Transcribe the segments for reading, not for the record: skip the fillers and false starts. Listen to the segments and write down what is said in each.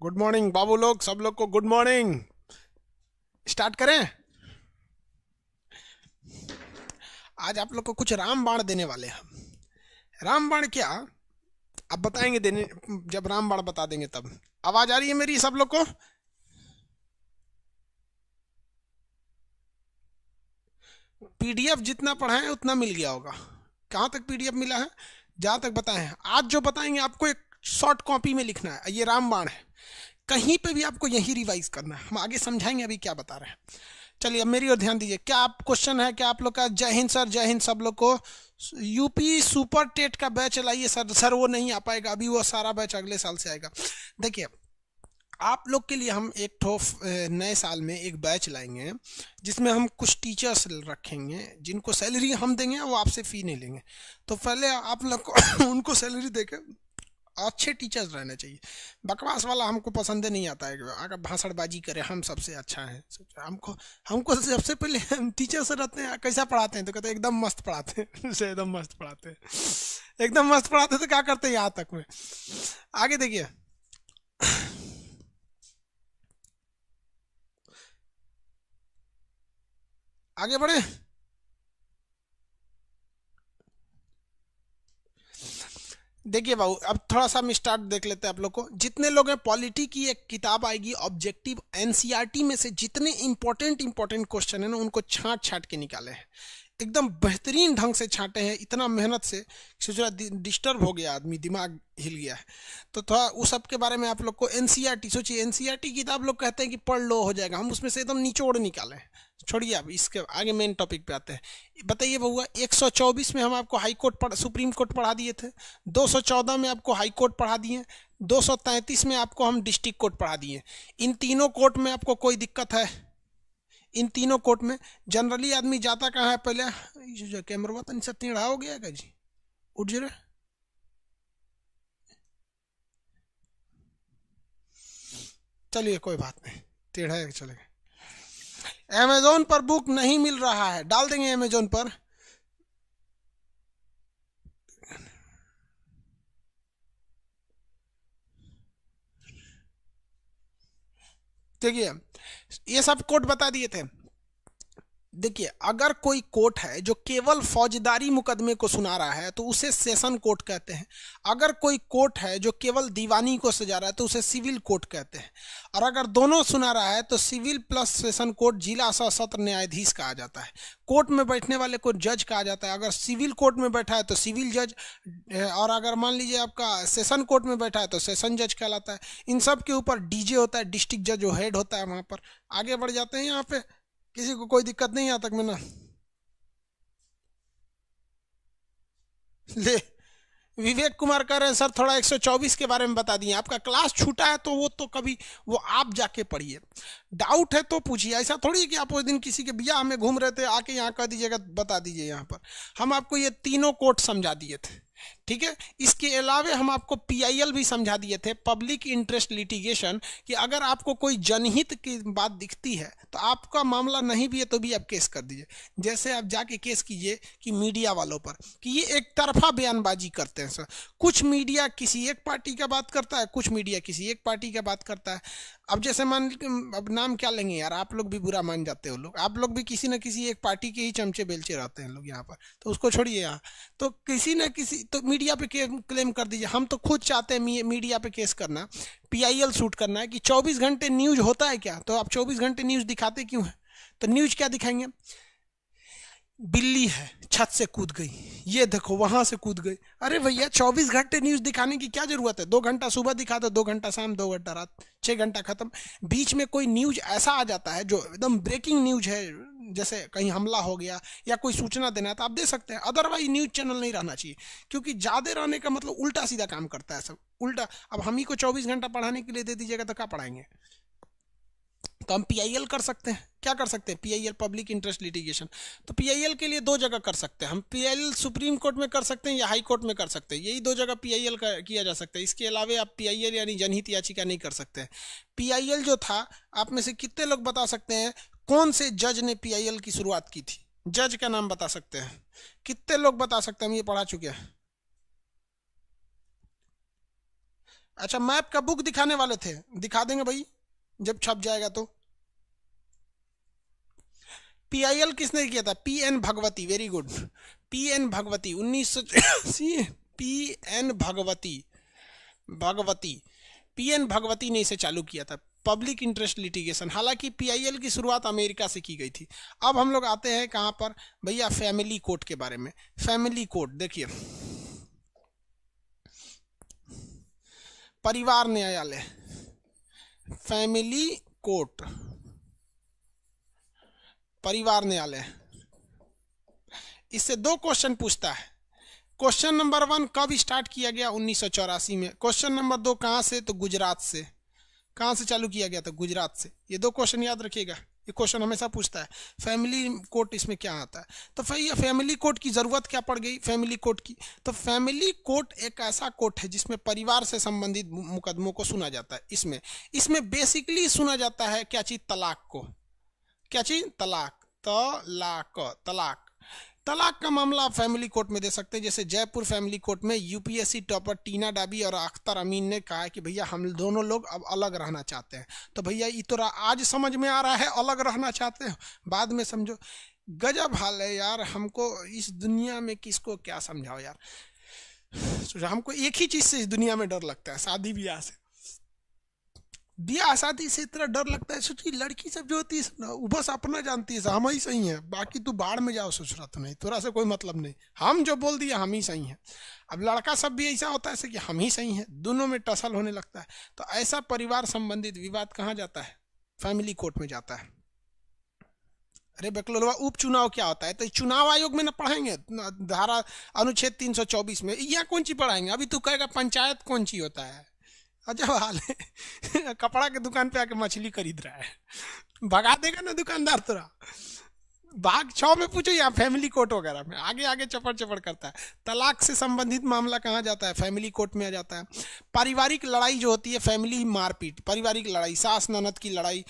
Good morning बाबू लोग, सब लोग को गुड मॉर्निंग। स्टार्ट करें। आज आप लोग को कुछ रामबाण देने वाले हैं हम। रामबाण क्या, अब बताएंगे देने, जब रामबाण बता देंगे तब। आवाज आ रही है मेरी सब लोग को? पीडीएफ जितना पढ़ाएं उतना मिल गया होगा। कहाँ तक पीडीएफ मिला है? जहां तक बताएं। आज जो बताएंगे आपको एक शॉर्ट कॉपी में लिखना है। ये रामबाण है, कहीं पे भी आपको यही रिवाइज करना है। हम आगे समझाएंगे अभी क्या बता रहे हैं। चलिए अब मेरी ओर ध्यान दीजिए। क्या आप क्वेश्चन है क्या आप लोग का? जय हिंद सर, जय हिंद सब लोग को। यूपी सुपर टेट का बैच लाइए सर। सर वो नहीं आ पाएगा अभी, वो सारा बैच अगले साल से आएगा। देखिए आप लोग के लिए हम एक ठो नए साल में एक बैच लाएंगे जिसमें हम कुछ टीचर्स रखेंगे जिनको सैलरी हम देंगे, वो आपसे फी नहीं लेंगे। तो पहले आप लोग को उनको सैलरी देकर अच्छे टीचर्स रहने चाहिए। बकवास वाला हमको पसंद नहीं आता है, अगर भाषणबाजी करे हम सबसे अच्छा है। हमको हमको सबसे पहले टीचर से रहते हैं कैसा पढ़ाते हैं, तो कहते हैं एकदम मस्त पढ़ाते हैं से एकदम मस्त पढ़ाते हैं, एकदम मस्त पढ़ाते हैं। तो क्या करते हैं यहाँ तक में। आगे देखिए, आगे बढ़े। देखिए बाबू, अब थोड़ा सा हम स्टार्ट देख लेते हैं आप लोग को। जितने लोग हैं, पॉलिटी की एक किताब आएगी ऑब्जेक्टिव, एनसीईआरटी में से जितने इंपॉर्टेंट इंपॉर्टेंट क्वेश्चन है ना उनको छांट छांट के निकाले हैं। एकदम बेहतरीन ढंग से छांटे हैं, इतना मेहनत से सोचा डिस्टर्ब हो गया आदमी, दिमाग हिल गया है। तो थोड़ा उस सब के बारे में आप लोग को एनसीईआरटी, सोचिए एनसीईआरटी किताब लोग कहते हैं कि पढ़ लो हो जाएगा, हम उसमें से एकदम निचोड़ निकाले हैं। छोड़िए, अब इसके आगे मेन टॉपिक पे आते हैं। बताइए बउआ, 124 में हम आपको हाई कोर्ट सुप्रीम कोर्ट पढ़ा दिए थे, 214 में आपको हाई कोर्ट पढ़ा दिए, 233 में आपको हम डिस्ट्रिक्ट कोर्ट पढ़ा दिए। इन तीनों कोर्ट में आपको कोई दिक्कत है? इन तीनों कोर्ट में जनरली आदमी जाता कहाँ है? पहले कैमरा तन से टेढ़ा हो गया का जी, उठ जरा। चलिए कोई बात नहीं, टेढ़ा है चलेगा। अमेजोन पर बुक नहीं मिल रहा है, डाल देंगे अमेजोन पर। देखिए ये सब कोर्ट बता दिए थे। देखिए अगर कोई कोर्ट है जो केवल फौजदारी मुकदमे को सुना रहा है तो उसे सेशन कोर्ट कहते हैं। अगर कोई कोर्ट है जो केवल दीवानी को सजा रहा है तो उसे सिविल कोर्ट कहते हैं। और अगर दोनों सुना रहा है तो सिविल प्लस सेशन कोर्ट जिला सत्र न्यायाधीश कहा जाता है। कोर्ट में बैठने वाले को जज कहा जाता है। अगर सिविल कोर्ट में बैठा है तो सिविल जज, और अगर मान लीजिए आपका सेशन कोर्ट में बैठा है तो सेशन जज कहलाता है। इन सब के ऊपर डीजे होता है, डिस्ट्रिक्ट जज जो हेड होता है वहां पर। आगे बढ़ जाते हैं। यहाँ पे किसी को कोई दिक्कत नहीं यहाँ तक में ना? ले, विवेक कुमार कह रहे हैं सर थोड़ा 124 के बारे में बता दिए। आपका क्लास छूटा है तो वो तो कभी वो आप जाके पढ़िए। डाउट है तो पूछिए, ऐसा थोड़ी है कि आप उस दिन किसी के ब्याह में घूम रहे थे आके यहाँ कह दीजिएगा बता दीजिए। यहाँ पर हम आपको ये तीनों कोर्ट समझा दिए थे, ठीक है। इसके अलावे हम आपको पीआईएल भी समझा दिए थे, पब्लिक इंटरेस्ट लिटिगेशन, कि अगर आपको कोई जनहित की बात दिखती है तो आपका मामला नहीं भी है तो भी आप केस कर दीजिए। जैसे आप जाके केस कीजिए कि मीडिया वालों पर कि ये एक तरफा बयानबाजी करते हैं सर। कुछ मीडिया किसी एक पार्टी का बात करता है, कुछ मीडिया किसी एक पार्टी का बात करता है। अब जैसे मान, अब नाम क्या लेंगे यार, आप लोग भी बुरा मान जाते हो लोग, आप लोग भी किसी न किसी एक पार्टी के ही चमचे बेलचे रहते हैं लोग यहाँ पर, तो उसको छोड़िए। यहाँ तो किसी न किसी तो मीडिया पे क्लेम कर दीजिए। हम तो खुद चाहते हैं मीडिया पे केस करना, पीआईएल शूट करना है कि 24 घंटे न्यूज होता है क्या? तो आप 24 घंटे न्यूज दिखाते क्यों है? तो न्यूज क्या दिखाएंगे? बिल्ली है छत से कूद गई, ये देखो वहां से कूद गई। अरे भैया 24 घंटे न्यूज दिखाने की क्या जरूरत है? 2 घंटा सुबह दिखा दो, 2 घंटा शाम, 2 घंटा रात, 6 घंटा खत्म। बीच में कोई न्यूज ऐसा आ जाता है जो एकदम ब्रेकिंग न्यूज है, जैसे कहीं हमला हो गया या कोई सूचना देना है तो आप दे सकते हैं। अदरवाइज न्यूज चैनल नहीं रहना चाहिए, क्योंकि ज्यादा रहने का मतलब उल्टा सीधा काम करता है सब उल्टा। अब हम ही को 24 घंटा पढ़ाने के लिए दे दीजिएगा तो क्या पढ़ाएंगे? तो हम पीआईएल कर सकते हैं। क्या कर सकते हैं? PIL, public interest litigation. तो पीआईएल के लिए 2 जगह कर सकते हैं हम। पीआईएल सुप्रीम कोर्ट में कर सकते हैं या हाई कोर्ट में कर सकते हैं, यही 2 जगह पीआईएल किया जा सकता है। इसके अलावा आप पीआईएल यानी जनहित याचिका नहीं कर सकते हैं। पीआईएल जो था, आप में से कितने लोग बता सकते हैं कौन से जज ने पीआईएल की शुरुआत की थी? जज का नाम बता सकते हैं? कितने लोग बता सकते हैं? हम ये पढ़ा चुके हैं। अच्छा, मैप का बुक दिखाने वाले थे, दिखा देंगे भाई जब छप जाएगा तो। पीआईएल किसने किया था? PN Bhagwati, very good. PN Bhagwati 1980, PN Bhagwati, PN Bhagwati ने इसे चालू किया था, पब्लिक इंटरेस्ट लिटिगेशन। हालांकि पीआईएल की शुरुआत अमेरिका से की गई थी। अब हम लोग आते हैं कहां पर भैया? फैमिली कोर्ट के बारे में। फैमिली कोर्ट देखिए, परिवार न्यायालय, फैमिली कोर्ट, परिवार न्यायालय। इससे 2 क्वेश्चन पूछता है। क्वेश्चन नंबर 1, कब स्टार्ट किया गया? 1984 में। क्वेश्चन नंबर 2, कहां से? तो गुजरात से। कहां से चालू किया गया था? गुजरात से। ये 2 क्वेश्चन याद रखिएगा, ये क्वेश्चन हमेशा पूछता है। फैमिली कोर्ट इसमें क्या आता है? तो भैया फैमिली कोर्ट की जरूरत क्या पड़ गई फैमिली कोर्ट की? तो फैमिली कोर्ट एक ऐसा कोर्ट है जिसमें परिवार से संबंधित मुकदमों को सुना जाता है। इसमें बेसिकली सुना जाता है क्या चीज? तलाक को। क्या चीज? तलाक। तलाक तलाक का मामला आप फैमिली कोर्ट में दे सकते हैं। जैसे जयपुर फैमिली कोर्ट में यूपीएससी टॉपर टीना डाबी और अख्तर अमीन ने कहा है कि भैया हम दोनों लोग अब अलग रहना चाहते हैं। तो भैया ये तो आज समझ में आ रहा है अलग रहना चाहते हैं, बाद में समझो। गजब हाल है यार, हमको इस दुनिया में किसको क्या समझाओ यार। हमको एक ही चीज से इस दुनिया में डर लगता है, शादी ब्याह से। ब्याह शादी से इतना डर लगता है। सोचिए लड़की सब जो होती है ना, वो बस अपना जानती है, हम ही सही है, बाकी तू बाढ़ में जाओ ससुरा तो नहीं, तोरा से कोई मतलब नहीं, हम जो बोल दिया हम ही सही है। अब लड़का सब भी ऐसा होता है कि हम ही सही है, दोनों में टसल होने लगता है। तो ऐसा परिवार संबंधित विवाद कहाँ जाता है? फैमिली कोर्ट में जाता है। अरे बकलोलवा, उपचुनाव क्या होता है? तो चुनाव आयोग में ना पढ़ाएंगे धारा अनुच्छेद 324 में, यह कौन सी पढ़ाएंगे? अभी तू कहेगा पंचायत कौन सी होता है। अजब हाल है। कपड़ा के दुकान पे आके मछली खरीद रहा है, भगा देगा ना दुकानदार तोरा। भाग 6 में पूछो या फैमिली कोर्ट वगैरह में, आगे आगे चपड़ चपड़ करता है। तलाक से संबंधित मामला कहाँ जाता है? फैमिली कोर्ट में आ जाता है। पारिवारिक लड़ाई जो होती है, फैमिली मारपीट, पारिवारिक लड़ाई, सास ननद की लड़ाई,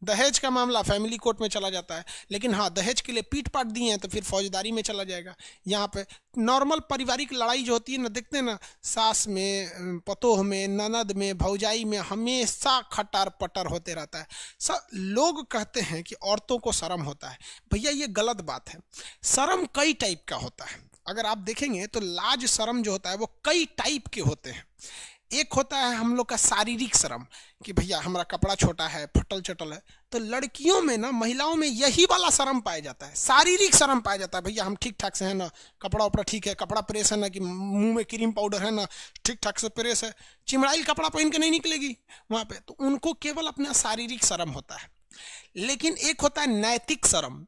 दहेज का मामला फैमिली कोर्ट में चला जाता है। लेकिन हाँ, दहेज के लिए पीट पाट दिए हैं तो फिर फौजदारी में चला जाएगा। यहाँ पे नॉर्मल पारिवारिक लड़ाई जो होती है ना, देखते हैं ना, सास में, पतोह में, ननद में, भौजाई में हमेशा खटर पटर होते रहता है। सब लोग कहते हैं कि औरतों को शर्म होता है। भैया ये गलत बात है। शर्म कई टाइप का होता है। अगर आप देखेंगे तो लाज शर्म जो होता है वो कई टाइप के होते हैं। एक होता है हम लोग का शारीरिक शर्म, कि भैया हमारा कपड़ा छोटा है, फटल चटल है। तो लड़कियों में ना, महिलाओं में यही वाला शर्म पाया जाता है, शारीरिक शर्म पाया जाता है। भैया हम ठीक ठाक से है ना, कपड़ा उपड़ा ठीक है, कपड़ा प्रेस है ना, कि मुंह में क्रीम पाउडर है ना, ठीक ठाक से प्रेस है, चिमड़ाइल कपड़ा पहन के नहीं निकलेगी वहां पे। तो उनको केवल अपना शारीरिक शर्म होता है। लेकिन एक होता है नैतिक शर्म।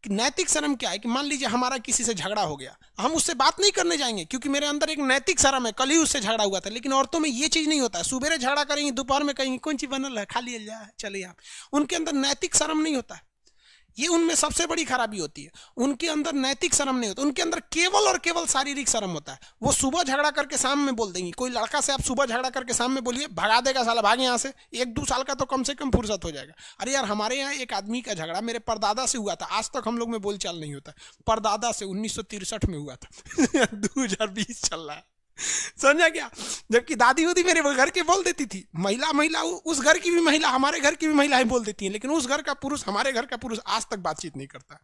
नैतिक शर्म क्या है? कि मान लीजिए हमारा किसी से झगड़ा हो गया, हम उससे बात नहीं करने जाएंगे क्योंकि मेरे अंदर एक नैतिक शर्म है, कल ही उससे झगड़ा हुआ था। लेकिन औरतों में ये चीज नहीं होता है। सुबह झगड़ा करेंगे, दोपहर में कहेंगे कौन चीज बनल है, खा लिया चलिए आप। उनके अंदर नैतिक शर्म नहीं होता है। ये उनमें सबसे बड़ी खराबी होती है, उनके अंदर नैतिक शर्म नहीं होता। उनके अंदर केवल और केवल शारीरिक शर्म होता है। वो सुबह झगड़ा करके शाम में बोल देंगी। कोई लड़का से आप सुबह झगड़ा करके शाम में बोलिए, भगा देगा साला, भाग यहाँ से। 1-2 साल का तो कम से कम फुर्सत हो जाएगा। अरे यार, हमारे यहाँ एक आदमी का झगड़ा मेरे परदादा से हुआ था। आज तक हम लोग में बोलचाल नहीं होता। परदादा से 1963 में हुआ था। 2020 चल रहा है, समझा क्या? जबकि दादी उदी मेरे घर के बोल देती थी, महिला उस घर की भी महिला हमारे घर की भी महिलाएं बोल देती हैं, लेकिन उस घर का पुरुष हमारे घर का पुरुष आज तक बातचीत नहीं करता।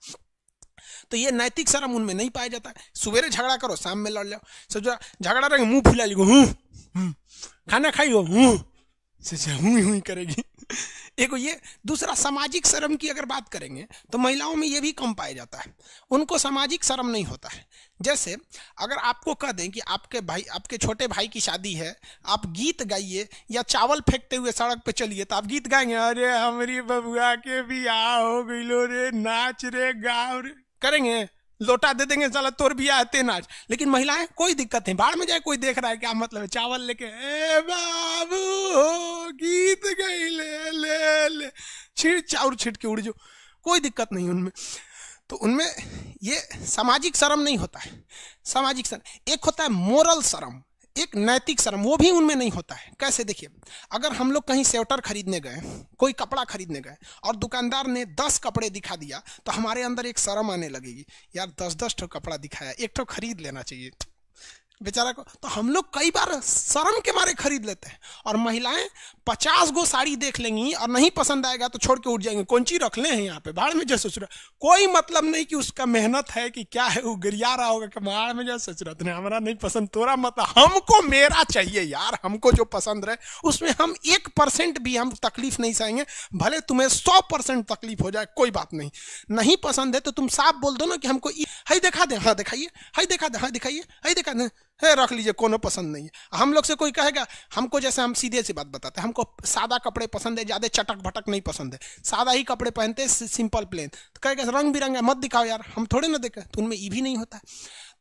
तो ये नैतिक शर्म उनमें नहीं पाया जाता है। सवेरे झगड़ा करो, शाम में लड़ लो। सोचो झगड़ा रहेगा, मुंह फुला लिखो, खाना खाइयो, हुई करेगी। एक ये। दूसरा, सामाजिक शर्म की अगर बात करेंगे तो महिलाओं में ये भी कम पाया जाता है। उनको सामाजिक शर्म नहीं होता है। जैसे अगर आपको कह दें कि आपके छोटे भाई की शादी है, आप गीत गाइए या चावल फेंकते हुए सड़क पे चलिए, तो आप गीत गाएंगे, अरे हमारी बबुआ के बियाह हो गइलो रे, नाच रे, गाओ रे, करेंगे। लोटा दे देंगे, साला तोर भी आते नाच। लेकिन महिलाएं कोई दिक्कत नहीं, बाढ़ में जाए, कोई देख रहा है क्या मतलब है, चावल लेके ए बाबू हो, गीत गई ले छिड़ चाउर छिट के उड़ जो, कोई दिक्कत नहीं उनमें। तो उनमें ये सामाजिक शर्म नहीं होता है। सामाजिक शर्म एक होता है मोरल शर्म। एक नैतिक शर्म वो भी उनमें नहीं होता है। कैसे? देखिए, अगर हम लोग कहीं स्वेटर खरीदने गए, कोई कपड़ा खरीदने गए और दुकानदार ने 10 कपड़े दिखा दिया तो हमारे अंदर एक शर्म आने लगेगी, यार 10-10 ठो कपड़ा दिखाया, एक ठो खरीद लेना चाहिए बेचारा को। तो हम लोग कई बार शर्म के मारे खरीद लेते हैं। और महिलाएं 50 गो साड़ी देख लेंगी और नहीं पसंद आएगा तो छोड़ के उठ जाएंगे, कौन ची रख ले हैं यहाँ पे, भाड़ में जो ससुरा। कोई मतलब नहीं कि उसका मेहनत है कि क्या है, वो गरिया रहा होगा कि भाड़ में जो ससुरा ने हमारा नहीं पसंद, तोरा मतलब हमको मेरा चाहिए यार, हमको जो पसंद रहे उसमें हम 1% भी हम तकलीफ नहीं सहेंगे, भले तुम्हें 100% तकलीफ हो जाए, कोई बात नहीं। नहीं पसंद है तो तुम साफ बोल दो ना कि हमको हाई दिखा दे, हाँ दिखाइए, हाई दिखा दे, हाँ दिखाइए, हाई दिखा दे, है रख लीजिए, कोनो पसंद नहीं है। हम लोग से कोई कहेगा, हमको जैसे हम सीधे सी बात बताते हैं, हमको सादा कपड़े पसंद है, ज्यादा चटक भटक नहीं पसंद है, सादा ही कपड़े पहनते हैं, सिंपल प्लेन। तो कहेगा रंग बिरंगा मत दिखाओ यार, हम थोड़े ना देखें, तो उनमें ये भी नहीं होता है।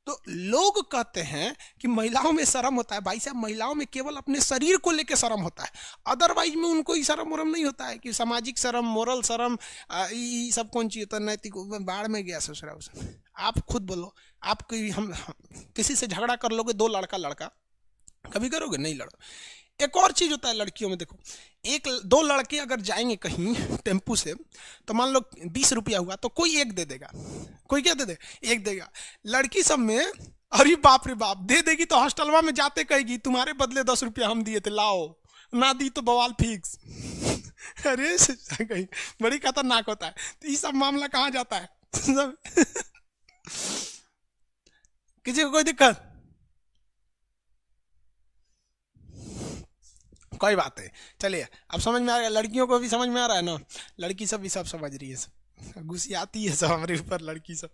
तो लोग कहते हैं कि महिलाओं में शर्म होता है, भाई साहब महिलाओं में केवल अपने शरीर को लेकर शर्म होता है, अदरवाइज में उनको ही शर्म वरम नहीं होता है कि सामाजिक शर्म, मोरल शर्म, ये सब कौन चीज होता है, नैतिक, बाढ़ में गया ससुरा उसमें। आप खुद बोलो, आप कोई हम किसी से झगड़ा कर लोगे, दो लड़का लड़का कभी करोगे? नहीं लड़ो। एक और चीज होता है लड़कियों में, देखो, एक दो लड़के अगर जाएंगे कहीं टेम्पू से, तो मान लो 20 रुपया हुआ तो कोई एक दे देगा, कोई क्या दे दे, एक देगा। लड़की सब में अरे बाप रे बाप, दे देगी तो हॉस्टलवा में जाते कहेगी तुम्हारे बदले 10 रुपया हम दिए थे, लाओ, ना दी तो बवाल फिक्स। अरे कहीं बड़ी खतरनाक होता है। तो ये सब मामला कहाँ जाता है? किसी को कोई दिक्कत? कोई बात है, चलिए अब समझ में आ गया, लड़कियों को भी समझ में आ रहा है ना, लड़की सब भी सब समझ रही है, सब गुस्सियाती है सब हमारे ऊपर लड़की सब,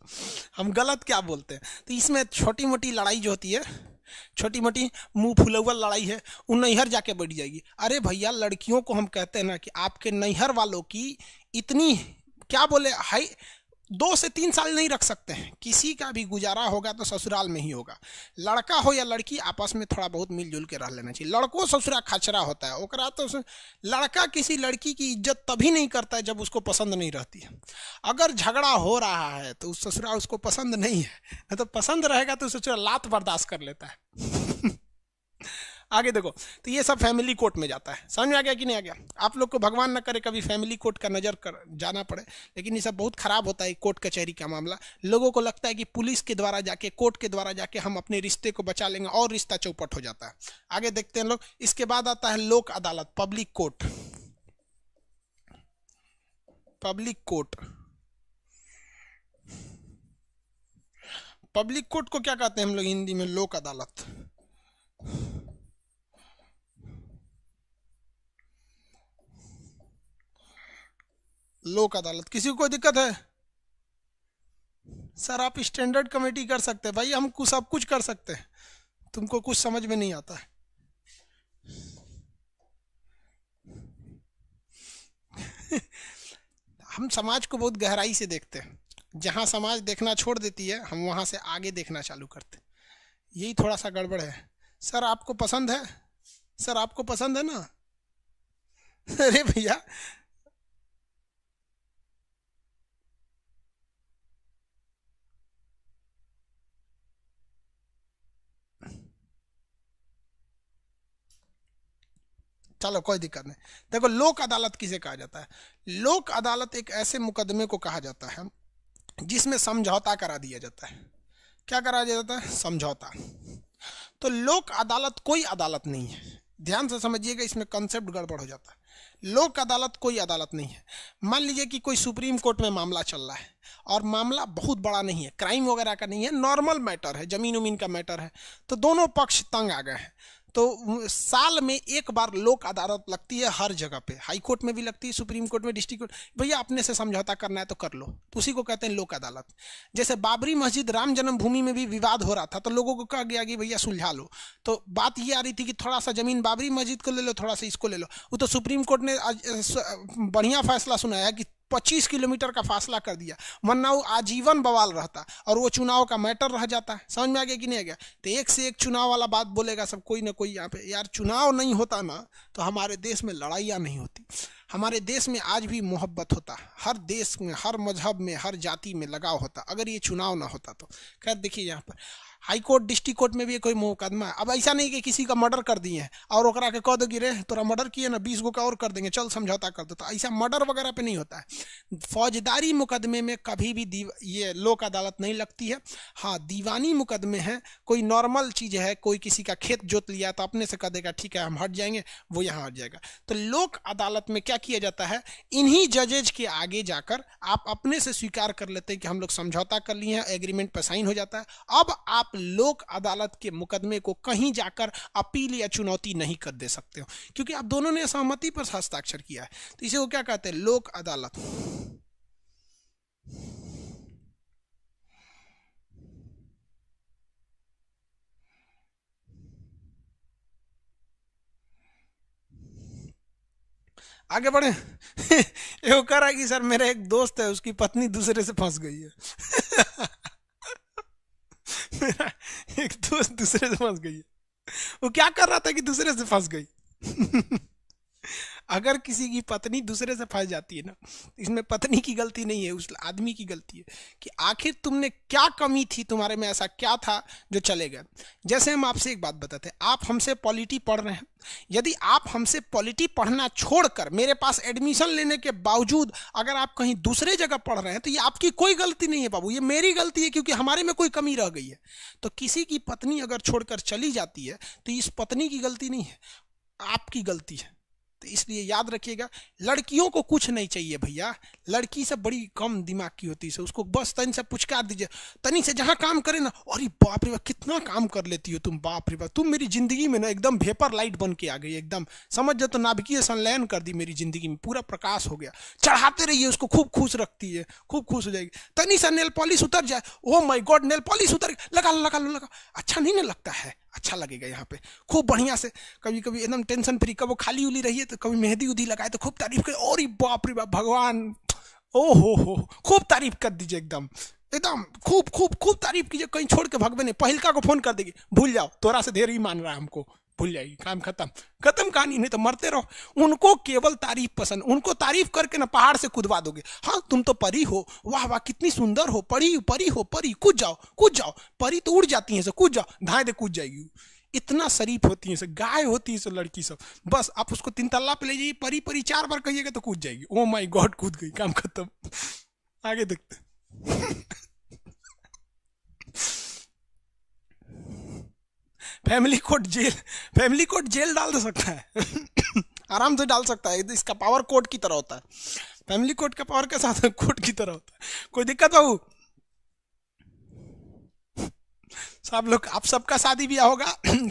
हम गलत क्या बोलते हैं। तो इसमें छोटी मोटी लड़ाई जो होती है, छोटी मोटी मुंह फुला हुआ लड़ाई है, वो नैहर जाके बैठ जाएगी। अरे भैया, लड़कियों को हम कहते हैं ना कि आपके नैहर वालों की इतनी क्या बोले हाई 2 से 3 साल नहीं रख सकते हैं, किसी का भी गुजारा होगा तो ससुराल में ही होगा। लड़का हो या लड़की, आपस में थोड़ा बहुत मिलजुल के रह लेना चाहिए। लड़कों ससुरा खचरा होता है, ओकरा तो लड़का किसी लड़की की इज्जत तभी नहीं करता है जब उसको पसंद नहीं रहती है। अगर झगड़ा हो रहा है तो उस ससुरा उसको पसंद नहीं है, नहीं तो पसंद रहेगा तो ससुरा लात बर्दाश्त कर लेता है। आगे देखो, तो ये सब फैमिली कोर्ट में जाता है। समझ में आ गया कि नहीं आ गया? आप लोग को भगवान न करे कभी फैमिली कोर्ट का नजर कर जाना पड़े, लेकिन ये सब बहुत खराब होता है कोर्ट कचहरी का मामला। लोगों को लगता है कि पुलिस के द्वारा जाके, कोर्ट के द्वारा जाके हम अपने रिश्ते को बचा लेंगे और रिश्ता चौपट हो जाता है। आगे देखते हैं लोग। इसके बाद आता है लोक अदालत, public court. Public court, public court को क्या कहते हैं हम लोग हिंदी में? लोक अदालत। लोक अदालत, किसी को कोई दिक्कत है? सर आप स्टैंडर्ड कमेटी कर सकते हैं भाई, हम सब कुछ कर सकते हैं, तुमको कुछ समझ में नहीं आता है। हम समाज को बहुत गहराई से देखते हैं, जहां समाज देखना छोड़ देती है हम वहां से आगे देखना चालू करते, यही थोड़ा सा गड़बड़ है। सर आपको पसंद है? सर आपको पसंद है ना? अरे भैया, चलो कोई दिक्कत नहीं। देखो, लोक अदालत किसे कहा जाता है? लोक अदालत एक ऐसे मुकदमे को कहा जाता है जिसमें समझौता करा दिया जाता है। क्या करा जाता है? समझौता। तो लोक अदालत कोई अदालत नहीं है, ध्यान से समझिएगा, इसमें कंसेप्ट गड़बड़ हो जाता है। लोक अदालत कोई अदालत नहीं है। मान लीजिए कि कोई सुप्रीम कोर्ट में मामला चल रहा है और मामला बहुत बड़ा नहीं है, क्राइम वगैरह का नहीं है, नॉर्मल मैटर है, जमीन उमीन का मैटर है। तो दोनों पक्ष तंग आ गए हैं, तो साल में एक बार लोक अदालत लगती है हर जगह पे, हाई कोर्ट में भी लगती है, सुप्रीम कोर्ट में, डिस्ट्रिक्ट कोर्ट। भैया अपने से समझौता करना है तो कर लो, तो उसी को कहते हैं लोक अदालत। जैसे बाबरी मस्जिद राम जन्मभूमि में भी विवाद हो रहा था, तो लोगों को कहा गया कि भैया सुलझा लो। तो बात ये आ रही थी कि थोड़ा सा जमीन बाबरी मस्जिद को ले लो, थोड़ा सा इसको ले लो। वो तो सुप्रीम कोर्ट ने बढ़िया फैसला सुनाया कि 25 किलोमीटर का फासला कर दिया, वरना वो आजीवन बवाल रहता और वो चुनाव का मैटर रह जाता है। समझ में आ गया कि नहीं आ गया? तो एक से एक चुनाव वाला बात बोलेगा सब, कोई ना कोई यहाँ पे। यार चुनाव नहीं होता ना तो हमारे देश में लड़ाइयाँ नहीं होती। हमारे देश में आज भी मोहब्बत होता, हर देश में, हर मजहब में, हर जाति में लगाव होता, अगर ये चुनाव ना होता तो। खैर देखिए, यहाँ पर हाई कोर्ट, डिस्ट्रिक्ट कोर्ट में भी कोई मुकदमा है। अब ऐसा नहीं कि किसी का मर्डर कर दिए हैं और ओकरा के कह दो कि रे तोरा मर्डर किए ना 20 गो का और कर देंगे, चल समझौता कर दो, तो ऐसा मर्डर वगैरह पे नहीं होता है। फौजदारी मुकदमे में कभी भी ये लोक अदालत नहीं लगती है। हाँ, दीवानी मुकदमे हैं, कोई नॉर्मल चीज़ है, कोई किसी का खेत जोत लिया तो अपने से कह देगा ठीक है हम हट जाएंगे, वो यहाँ हट जाएगा। तो लोक अदालत में क्या किया जाता है, इन्हीं जजेज के आगे जाकर आप अपने से स्वीकार कर लेते हैं कि हम लोग समझौता कर लिए हैं, एग्रीमेंट पर साइन हो जाता है। अब आप लोक अदालत के मुकदमे को कहीं जाकर अपील या चुनौती नहीं कर दे सकते हो, क्योंकि आप दोनों ने सहमति पर हस्ताक्षर किया है। तो इसे वो क्या कहते हैं, लोक अदालत। आगे बढ़े। ये कह रहा है कि सर मेरा एक दोस्त है, उसकी पत्नी दूसरे से फंस गई है। मेरा एक दोस्त दूसरे से फंस गई है। वो क्या कर रहा था कि दूसरे से फंस गई। अगर किसी की पत्नी दूसरे से फंस जाती है ना, इसमें पत्नी की गलती नहीं है, उस आदमी की गलती है कि आखिर तुमने क्या कमी थी, तुम्हारे में ऐसा क्या था जो चले गए। जैसे हम आपसे एक बात बताते हैं, आप हमसे पॉलिटी पढ़ रहे हैं, यदि आप हमसे पॉलिटी पढ़ना छोड़कर मेरे पास एडमिशन लेने के बावजूद अगर आप कहीं दूसरे जगह पढ़ रहे हैं, तो ये आपकी कोई गलती नहीं है बाबू, ये मेरी गलती है, क्योंकि हमारे में कोई कमी रह गई है। तो किसी की पत्नी अगर छोड़कर चली जाती है तो इस पत्नी की गलती नहीं है, आपकी गलती है। तो इसलिए याद रखिएगा, लड़कियों को कुछ नहीं चाहिए भैया, लड़की से बड़ी कम दिमाग की होती है, उसको बस तनी से पुचकार दीजिए, तनी से जहां काम करे ना, अरे बाप रे बाप कितना काम कर लेती हो तुम, बाप रे बाप तुम मेरी जिंदगी में ना एकदम वेपर लाइट बन के आ गई, एकदम समझ जाओ तो नाभिकीय संलयन कर दी मेरी जिंदगी में, पूरा प्रकाश हो गया। चढ़ाते रहिए उसको, खूब खुश रखती है, खूब खुश हो जाएगी। तनी सा नेल पॉलिश उतर जाए, oh my God nail polish उतर, लगा लो लगा लो लगा, अच्छा नहीं ना लगता है, अच्छा लगेगा यहाँ पे खूब बढ़िया से। कभी कभी एकदम टेंशन फ्री, कब वो खाली उली रही है तो कभी मेहंदी उदी लगाए तो खूब तारीफ करे, और बाप रे बाप भगवान, ओ हो, खूब तारीफ कर दीजिए, एकदम एकदम खूब खूब खूब तारीफ कीजिए, कहीं छोड़ के भगवे नहीं। पहिलका को फोन कर देगी, भूल जाओ तोरा से देर ही मान रहा है हमको, भूल जाएगी, काम खत्म, खत्म कहानी, नहीं तो मरते रहो। उनको केवल तारीफ पसंद, उनको तारीफ करके ना पहाड़ से कूदवा दोगे, हाँ तुम तो परी हो, वाह वाह कितनी सुंदर हो, परी परी हो, परी कूद जाओ कूद जाओ, परी तो उड़ जाती है, कूद जाओ, धाए दे कूद जाएगी, इतना शरीफ होती है, गाय होती है लड़की सब। बस आप उसको 3 तल्ला पे ले जाइए, परी परी 4 बार कहिएगा तो कूद जाएगी, ओ माय गॉड कूद गई, काम खत्म। आगे देखते। Family court jail, family court jail डाल दे सकता है। आराम से डाल सकता है, इसका पावर कोर्ट की तरह होता है, फैमिली कोर्ट का पावर के साथ कोर्ट की तरह होता है। कोई दिक्कत बाबू? सब लोग, आप सबका शादी ब्याह होगा,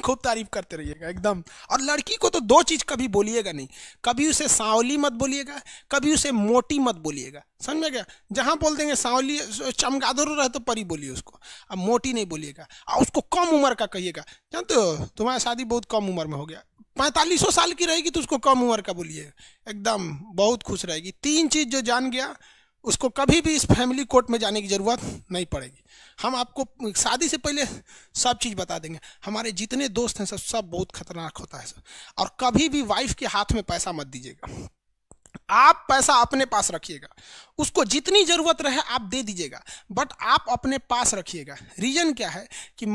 खूब तारीफ करते रहिएगा एकदम। और लड़की को तो 2 चीज कभी बोलिएगा नहीं, कभी उसे सांवली मत बोलिएगा, कभी उसे मोटी मत बोलिएगा, समझ में गया? जहां बोल देंगे सांवली, चमगादड़ रहे तो परी बोलिए उसको, अब मोटी नहीं बोलिएगा। और उसको कम उम्र का कहिएगा, जानते हो तुम्हारा शादी बहुत कम उम्र में हो गया, 4500 साल की रहेगी तो उसको कम उम्र का बोलिए, एकदम बहुत खुश रहेगी। 3 चीज जो जान गया उसको कभी भी इस फैमिली कोर्ट में जाने की जरूरत नहीं पड़ेगी। हम आपको शादी से पहले सब चीज़ बता देंगे, हमारे जितने दोस्त हैं सब बहुत खतरनाक होता है सर। और कभी भी वाइफ के हाथ में पैसा मत दीजिएगा, आप पैसा अपने पास रखिएगा, उसको जितनी जरूरत रहे आप दे दीजिएगा, बट आप अपने पास रखिएगा। रीजन क्या है कि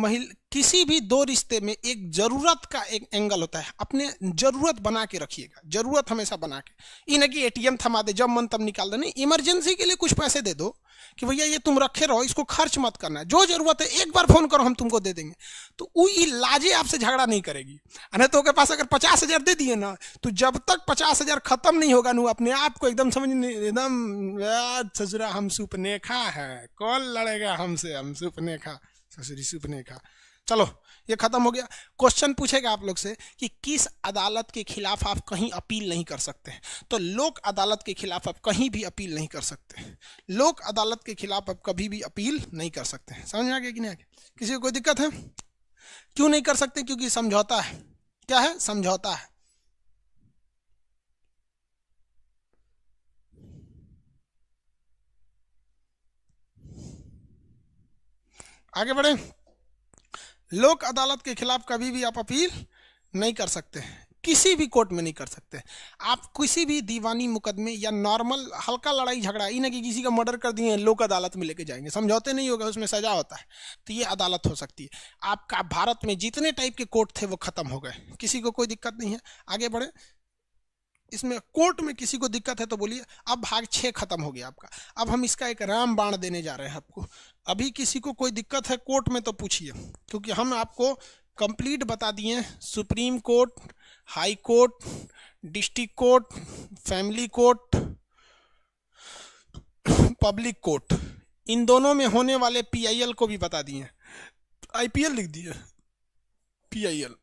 किसी भी 2 रिश्ते में एक जरूरत का एक एंगल होता है, अपने जरूरत बना के रखिएगा, जरूरत हमेशा बना के, इन्हें कि एटीएम थमा दे जब मन तब निकाल दे, नहीं, इमरजेंसी के लिए कुछ पैसे दे दो कि भैया ये तुम रखे रहो, इसको खर्च मत करना, जो जरूरत है एक बार फोन करो हम तुमको दे देंगे, तो वो लाजे आपसे झगड़ा नहीं करेगी। नहीं तो उसके पास अगर 50,000 दे दिए ना, तो जब तक 50,000 खत्म नहीं होगा ना, अपने आप को एकदम समझ एकदम ससुरा हम सुपनेखा है, कौन लड़ेगा हमसे, हम सुपनेखा, ससुरी सुपनेखा। चलो ये खत्म हो गया। क्वेश्चन पूछेगा आप लोग से कि किस अदालत के खिलाफ आप कहीं अपील नहीं कर सकते, तो लोक अदालत के खिलाफ आप कहीं भी अपील नहीं कर सकते, लोक अदालत के खिलाफ आप कभी भी अपील नहीं कर सकते। समझ में आ गया कि नहीं आ गया? किसी को कोई दिक्कत है? क्यों नहीं कर सकते? क्योंकि समझौता है। क्या है? समझौता है। आगे बढ़े। लोक अदालत के खिलाफ कभी भी आप अपील नहीं कर सकते, किसी भी कोर्ट में नहीं कर सकते। आप किसी भी दीवानी मुकदमे या नॉर्मल हल्का लड़ाई झगड़ा, ये ना कि किसी का मर्डर कर दिए लोक अदालत में लेके जाएंगे, समझौते नहीं होगा, उसमें सजा होता है, तो ये अदालत हो सकती है। आपका भारत में जितने टाइप के कोर्ट थे वो खत्म हो गए, किसी को कोई दिक्कत नहीं है। आगे बढ़े, इसमें कोर्ट में किसी को दिक्कत है तो बोलिए। अब भाग 6 खत्म हो गया आपका। अब हम इसका एक राम बाण देने जा रहे हैं आपको। अभी किसी को कोई दिक्कत है कोर्ट में तो पूछिए, क्योंकि हम आपको कंप्लीट बता दिए supreme court, high court, district court, family court, public court, इन दोनों में होने वाले पीआईएल को भी बता दिए। आईपीएल लिख दिए, पीआईएल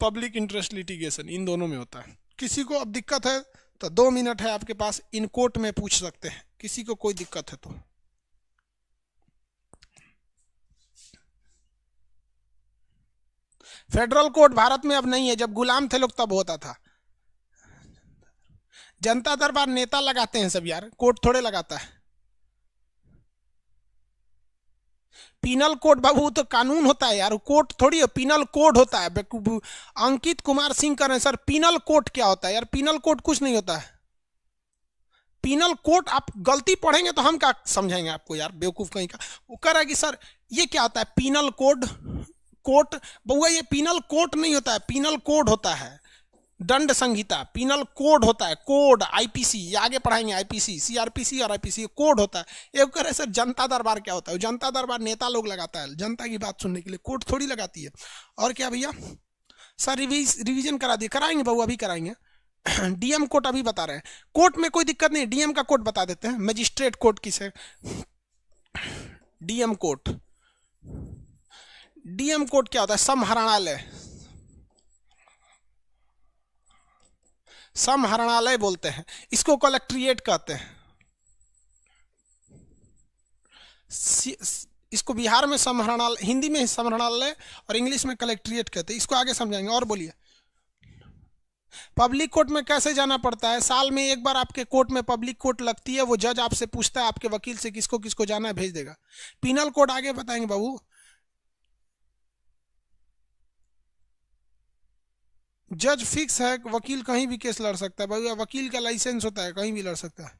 पब्लिक इंटरेस्ट लिटिगेशन इन दोनों में होता है। किसी को अब दिक्कत है तो 2 मिनट है आपके पास, इन कोर्ट में पूछ सकते हैं, किसी को कोई दिक्कत है तो। फेडरल कोर्ट भारत में अब नहीं है, जब गुलाम थे लोग तब होता था। जनता दरबार नेता लगाते हैं सब यार, कोर्ट थोड़े लगाता है। पीनल कोड बाबू तो कानून होता है यार, कोर्ट थोड़ी है, पीनल कोड होता है। अंकित कुमार सिंह कर रहे हैं सर, पीनल कोड क्या होता है यार? पीनल कोड कुछ नहीं होता है। पीनल कोड आप गलती पढ़ेंगे तो हम क्या समझाएंगे आपको यार, बेवकूफ कहीं का। वो कह रहा है कि सर ये क्या होता है पीनल कोड, कोर्ट बउआ ये पीनल कोर्ट नहीं होता है, पीनल कोड होता है, दंड संहिता। पीनल कोड होता है, कोड आईपीसी, ये आगे पढ़ाएंगे, आईपीसी, सीआरपीसी और आईपीसी कोड होता है। एक कह रहे सर जनता दरबार क्या होता है? जनता दरबार नेता लोग लगाता है जनता की बात सुनने के लिए, कोर्ट थोड़ी लगाती है। और क्या भैया सर रिवीजन करा दिए, कराएंगे बउआ अभी कराएंगे। डीएम कोर्ट अभी बता रहे हैं, कोर्ट में कोई दिक्कत नहीं, डीएम का कोर्ट बता देते हैं। मजिस्ट्रेट कोर्ट किसे? DM court. डीएम कोर्ट क्या होता है? समहरणालय, समहरणालय बोलते हैं इसको, कलेक्ट्रिएट कहते हैं इसको। बिहार में समहरणालय, हिंदी में समहरणालय और इंग्लिश में कलेक्ट्रिएट कहते हैं। इसको आगे समझाएंगे। और बोलिए पब्लिक कोर्ट में कैसे जाना पड़ता है? साल में एक बार आपके कोर्ट में पब्लिक कोर्ट लगती है, वो जज आपसे पूछता है आपके वकील से किसको किसको जाना है, भेज देगा। पीनल कोड आगे बताएंगे बाबू। जज फिक्स है, वकील कहीं भी केस लड़ सकता है भाई, वकील का लाइसेंस होता है, कहीं भी लड़ सकता है।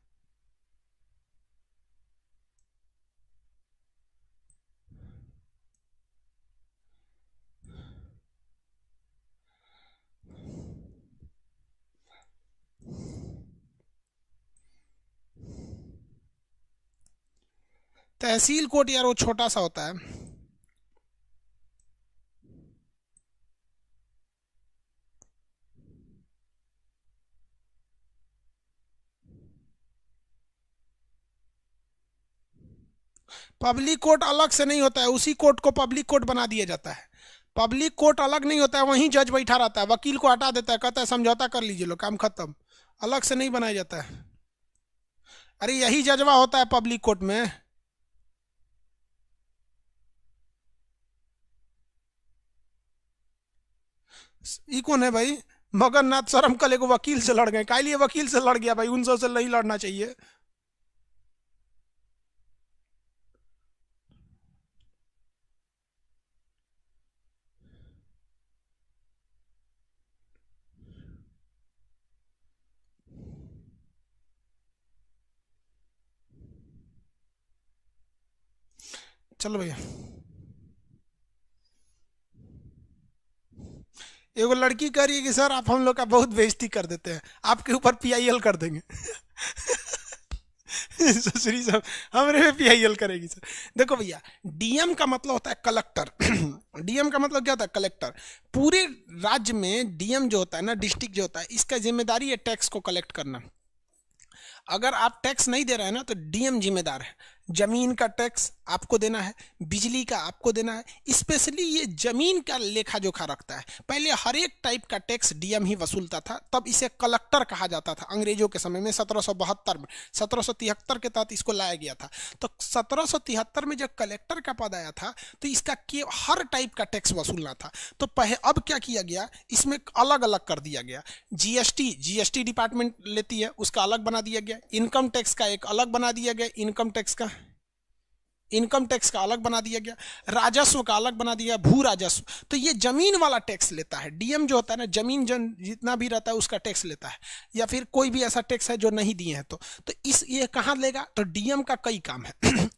तहसील कोर्ट यार वो छोटा सा होता है। पब्लिक कोर्ट अलग से नहीं होता है, उसी कोर्ट को पब्लिक कोर्ट बना दिया जाता है। पब्लिक कोर्ट अलग नहीं होता है, वहीं जज बैठा रहता है, वकील को हटा देता है, कहता है समझौता कर लीजिए लो, काम खत्म। अलग से नहीं बनाया जाता है। अरे यही जजवा होता है पब्लिक कोर्ट में। ये कौन है भाई? मगननाथ शर्म कल को वकील से लड़ गए, काहे लिए वकील से लड़ गया भाई? उन से नहीं लड़ना चाहिए। चलो भैया, एगो लड़की कह रही है कि सर आप हम लोग का बहुत बेइज्जती कर देते हैं, आपके ऊपर पीआईएल कर देंगे। ससुरी साहब हमरे में पीआईएल करेगी सर। देखो भैया, डीएम का मतलब होता है कलेक्टर। डीएम का मतलब क्या होता है? कलेक्टर। पूरे राज्य में डीएम जो होता है ना, डिस्ट्रिक्ट जो होता है, इसका जिम्मेदारी है टैक्स को कलेक्ट करना। अगर आप टैक्स नहीं दे रहे हैं ना तो डीएम जिम्मेदार है। जमीन का टैक्स आपको देना है, बिजली का आपको देना है, स्पेशली ये जमीन का लेखा जोखा रखता है। पहले हर एक टाइप का टैक्स डीएम ही वसूलता था, तब इसे कलेक्टर कहा जाता था अंग्रेजों के समय में। 1772 में, 1773 के तहत इसको लाया गया था। तो 1773 में जब कलेक्टर का पद आया था तो इसका हर टाइप का टैक्स वसूलना था। तो पहले अब क्या किया गया, इसमें अलग अलग कर दिया गया। जीएसटी डिपार्टमेंट लेती है, उसका अलग बना दिया गया। इनकम टैक्स का एक अलग बना दिया गया, इनकम टैक्स का। इनकम टैक्स का अलग बना दिया गया, राजस्व का अलग बना दिया, भू राजस्व। तो ये जमीन वाला टैक्स लेता है। डीएम जो होता है ना, जमीन जितना भी रहता है उसका टैक्स लेता है, या फिर कोई भी ऐसा टैक्स है जो नहीं दिए हैं तो इस ये कहाँ लेगा? तो डीएम का कई काम है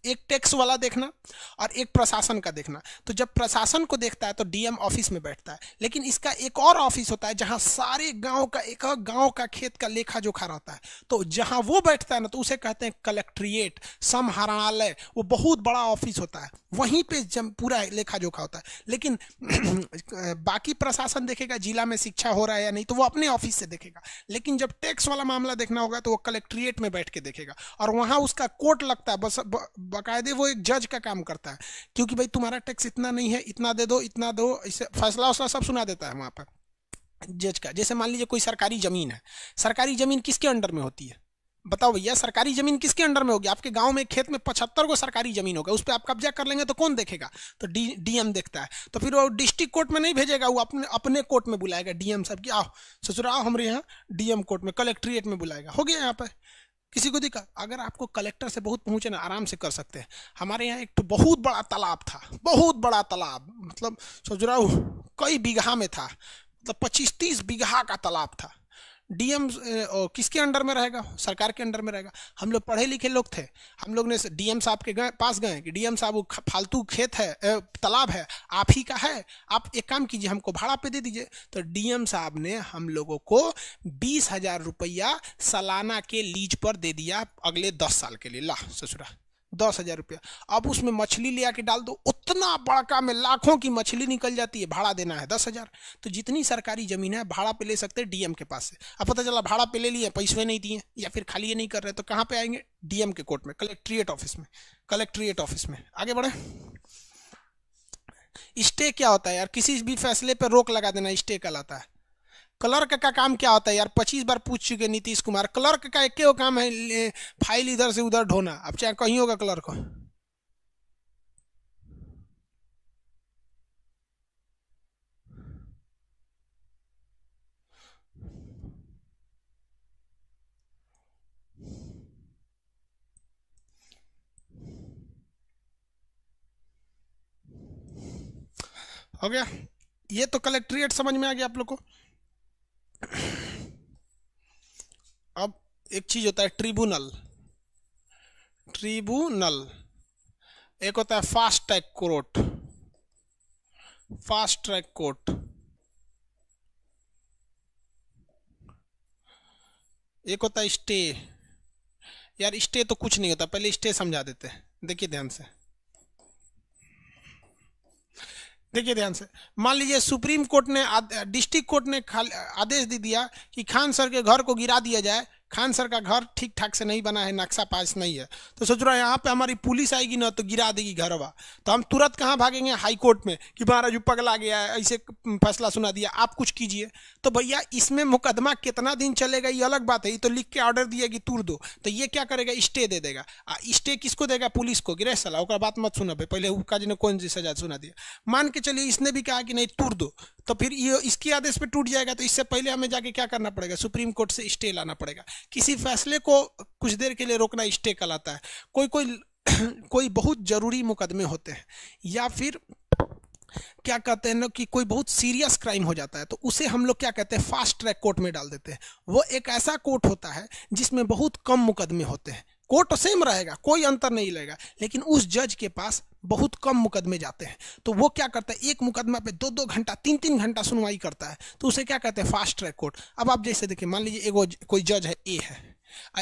एक टैक्स वाला देखना और एक प्रशासन का देखना। तो जब प्रशासन को देखता है तो डीएम ऑफिस में बैठता है, लेकिन इसका एक और ऑफिस होता है जहां सारे गांव का, एक गांव का खेत का लेखा जोखा रहता है। तो जहां वो बैठता है ना, तो उसे कहते हैं कलेक्ट्रेट, समाहरणालय। वो बहुत बड़ा ऑफिस होता है, वहीं पे पूरा लेखा जोखा होता है। लेकिन बाकी प्रशासन देखेगा जिला में शिक्षा हो रहा है या नहीं, तो वो अपने ऑफिस से देखेगा। लेकिन जब टैक्स वाला मामला देखना होगा तो वो कलेक्ट्रेट में बैठ के देखेगा, और वहां उसका कोर्ट लगता है, बस बाकायदे वो एक जज का काम करता है, क्योंकि भाई तुम्हारा टैक्स इतना नहीं है, इतना दे दो, इतना दो, इसे फैसला उसला सब सुना देता है वहां पर जज का। जैसे मान लीजिए कोई सरकारी जमीन है, सरकारी जमीन किसके अंडर में होती है? बताओ भैया, सरकारी जमीन किसके अंडर में होगी? आपके गांव में खेत में 75 को सरकारी जमीन होगा, उस पर आप कब्जा कर लेंगे तो कौन देखेगा? तो डीएम देखता है। तो फिर वो डिस्ट्रिक्ट कोर्ट में नहीं भेजेगा, वो अपने कोर्ट में बुलाएगा डीएम साहब की, आओ ससुरा आओ हमारे यहाँ डीएम कोर्ट में, कलेक्ट्रेट में बुलाएगा। हो गया यहाँ पर किसी को दिक्कत? अगर आपको कलेक्टर से बहुत पहुंचे ना, आराम से कर सकते हैं। हमारे यहाँ एक तो बहुत बड़ा तालाब था, बहुत बड़ा तालाब, मतलब सोच रहा हूँ कई बीघा में था, मतलब 25-30 बीघा का तालाब था। डीएम किसके अंडर में रहेगा? सरकार के अंडर में रहेगा। हम लोग पढ़े लिखे लोग थे, हम लोग ने डीएम साहब के पास गए कि डीएम साहब वो फालतू खेत है, तालाब है, आप ही का है, आप एक काम कीजिए हमको भाड़ा पे दे दीजिए। तो डीएम साहब ने हम लोगों को 20,000 रुपया सालाना के लीज पर दे दिया अगले 10 साल के लिए। ला ससुरा 10,000 रुपया। अब उसमें मछली ले आके डाल दो, उतना बड़का में लाखों की मछली निकल जाती है, भाड़ा देना है 10,000। तो जितनी सरकारी जमीन है भाड़ा पे ले सकते हैं डीएम के पास से। अब पता चला भाड़ा पे ले लिए, पैसे नहीं दिए, या फिर खाली ये नहीं कर रहे, तो कहाँ पे आएंगे? डीएम के कोर्ट में, कलेक्ट्रेट ऑफिस में। कलेक्ट्रेट ऑफिस में आगे बढ़े। स्टे क्या होता है यार? किसी भी फैसले पर रोक लगा देना स्टे कहलाता है। क्लर्क का काम क्या होता है यार? 25 बार पूछ चुके नीतीश कुमार। क्लर्क का एक ही काम है, फाइल इधर से उधर ढोना। अब चाहे कहीं होगा क्लर्क। हो गया, ये तो कलेक्ट्रेट समझ में आ गया आप लोग को। अब एक चीज होता है ट्रिब्यूनल। ट्रिब्यूनल एक होता है fast track court. Fast track court एक होता है स्टे। यार स्टे तो कुछ नहीं होता, पहले स्टे समझा देते हैं। देखिए ध्यान से, देखिए ध्यान से। मान लीजिए सुप्रीम कोर्ट ने, डिस्ट्रिक्ट कोर्ट ने आदेश दे दिया कि खान सर के घर को गिरा दिया जाए। खान सर का घर ठीक ठाक से नहीं बना है, नक्शा पास नहीं है। तो सोच रहा है यहाँ पे हमारी पुलिस आएगी ना तो गिरा देगी घरवा। तो हम तुरंत कहाँ भागेंगे? हाई कोर्ट में कि महाराज पगला गया है, ऐसे फैसला सुना दिया, आप कुछ कीजिए। तो भैया इसमें मुकदमा कितना दिन चलेगा ये अलग बात है, ये तो लिख के ऑर्डर दिया कि तोड़ दो। तो ये क्या करेगा? स्टे दे देगा। स्टे किसको देगा? पुलिस को। गिरे साला, ओकर बात मत सुना भाई, पहले उसका जी ने कौन सी सजा सुना दिया। मान के चलिए इसने भी कहा कि नहीं तोड़ दो, तो फिर ये इसके आदेश पे टूट जाएगा। तो इससे पहले हमें जाके क्या करना पड़ेगा? सुप्रीम कोर्ट से स्टे लाना पड़ेगा। किसी फैसले को कुछ देर के लिए रोकना स्टे कहलाता है। कोई कोई कोई बहुत जरूरी मुकदमे होते हैं, या फिर क्या कहते हैं ना कि कोई बहुत सीरियस क्राइम हो जाता है, तो उसे हम लोग क्या कहते हैं? फास्ट ट्रैक कोर्ट में डाल देते हैं। वो एक ऐसा कोर्ट होता है जिसमें बहुत कम मुकदमे होते हैं। कोर्ट सेम रहेगा, कोई अंतर नहीं रहेगा, लेकिन उस जज के पास बहुत कम मुकदमे जाते हैं। तो वो क्या करता है? एक मुकदमा पे 2-2 घंटा 3-3 घंटा सुनवाई करता है। तो उसे क्या कहते हैं? Fast track court. अब आप जैसे देखिए, मान लीजिए एगो कोई जज है ए है,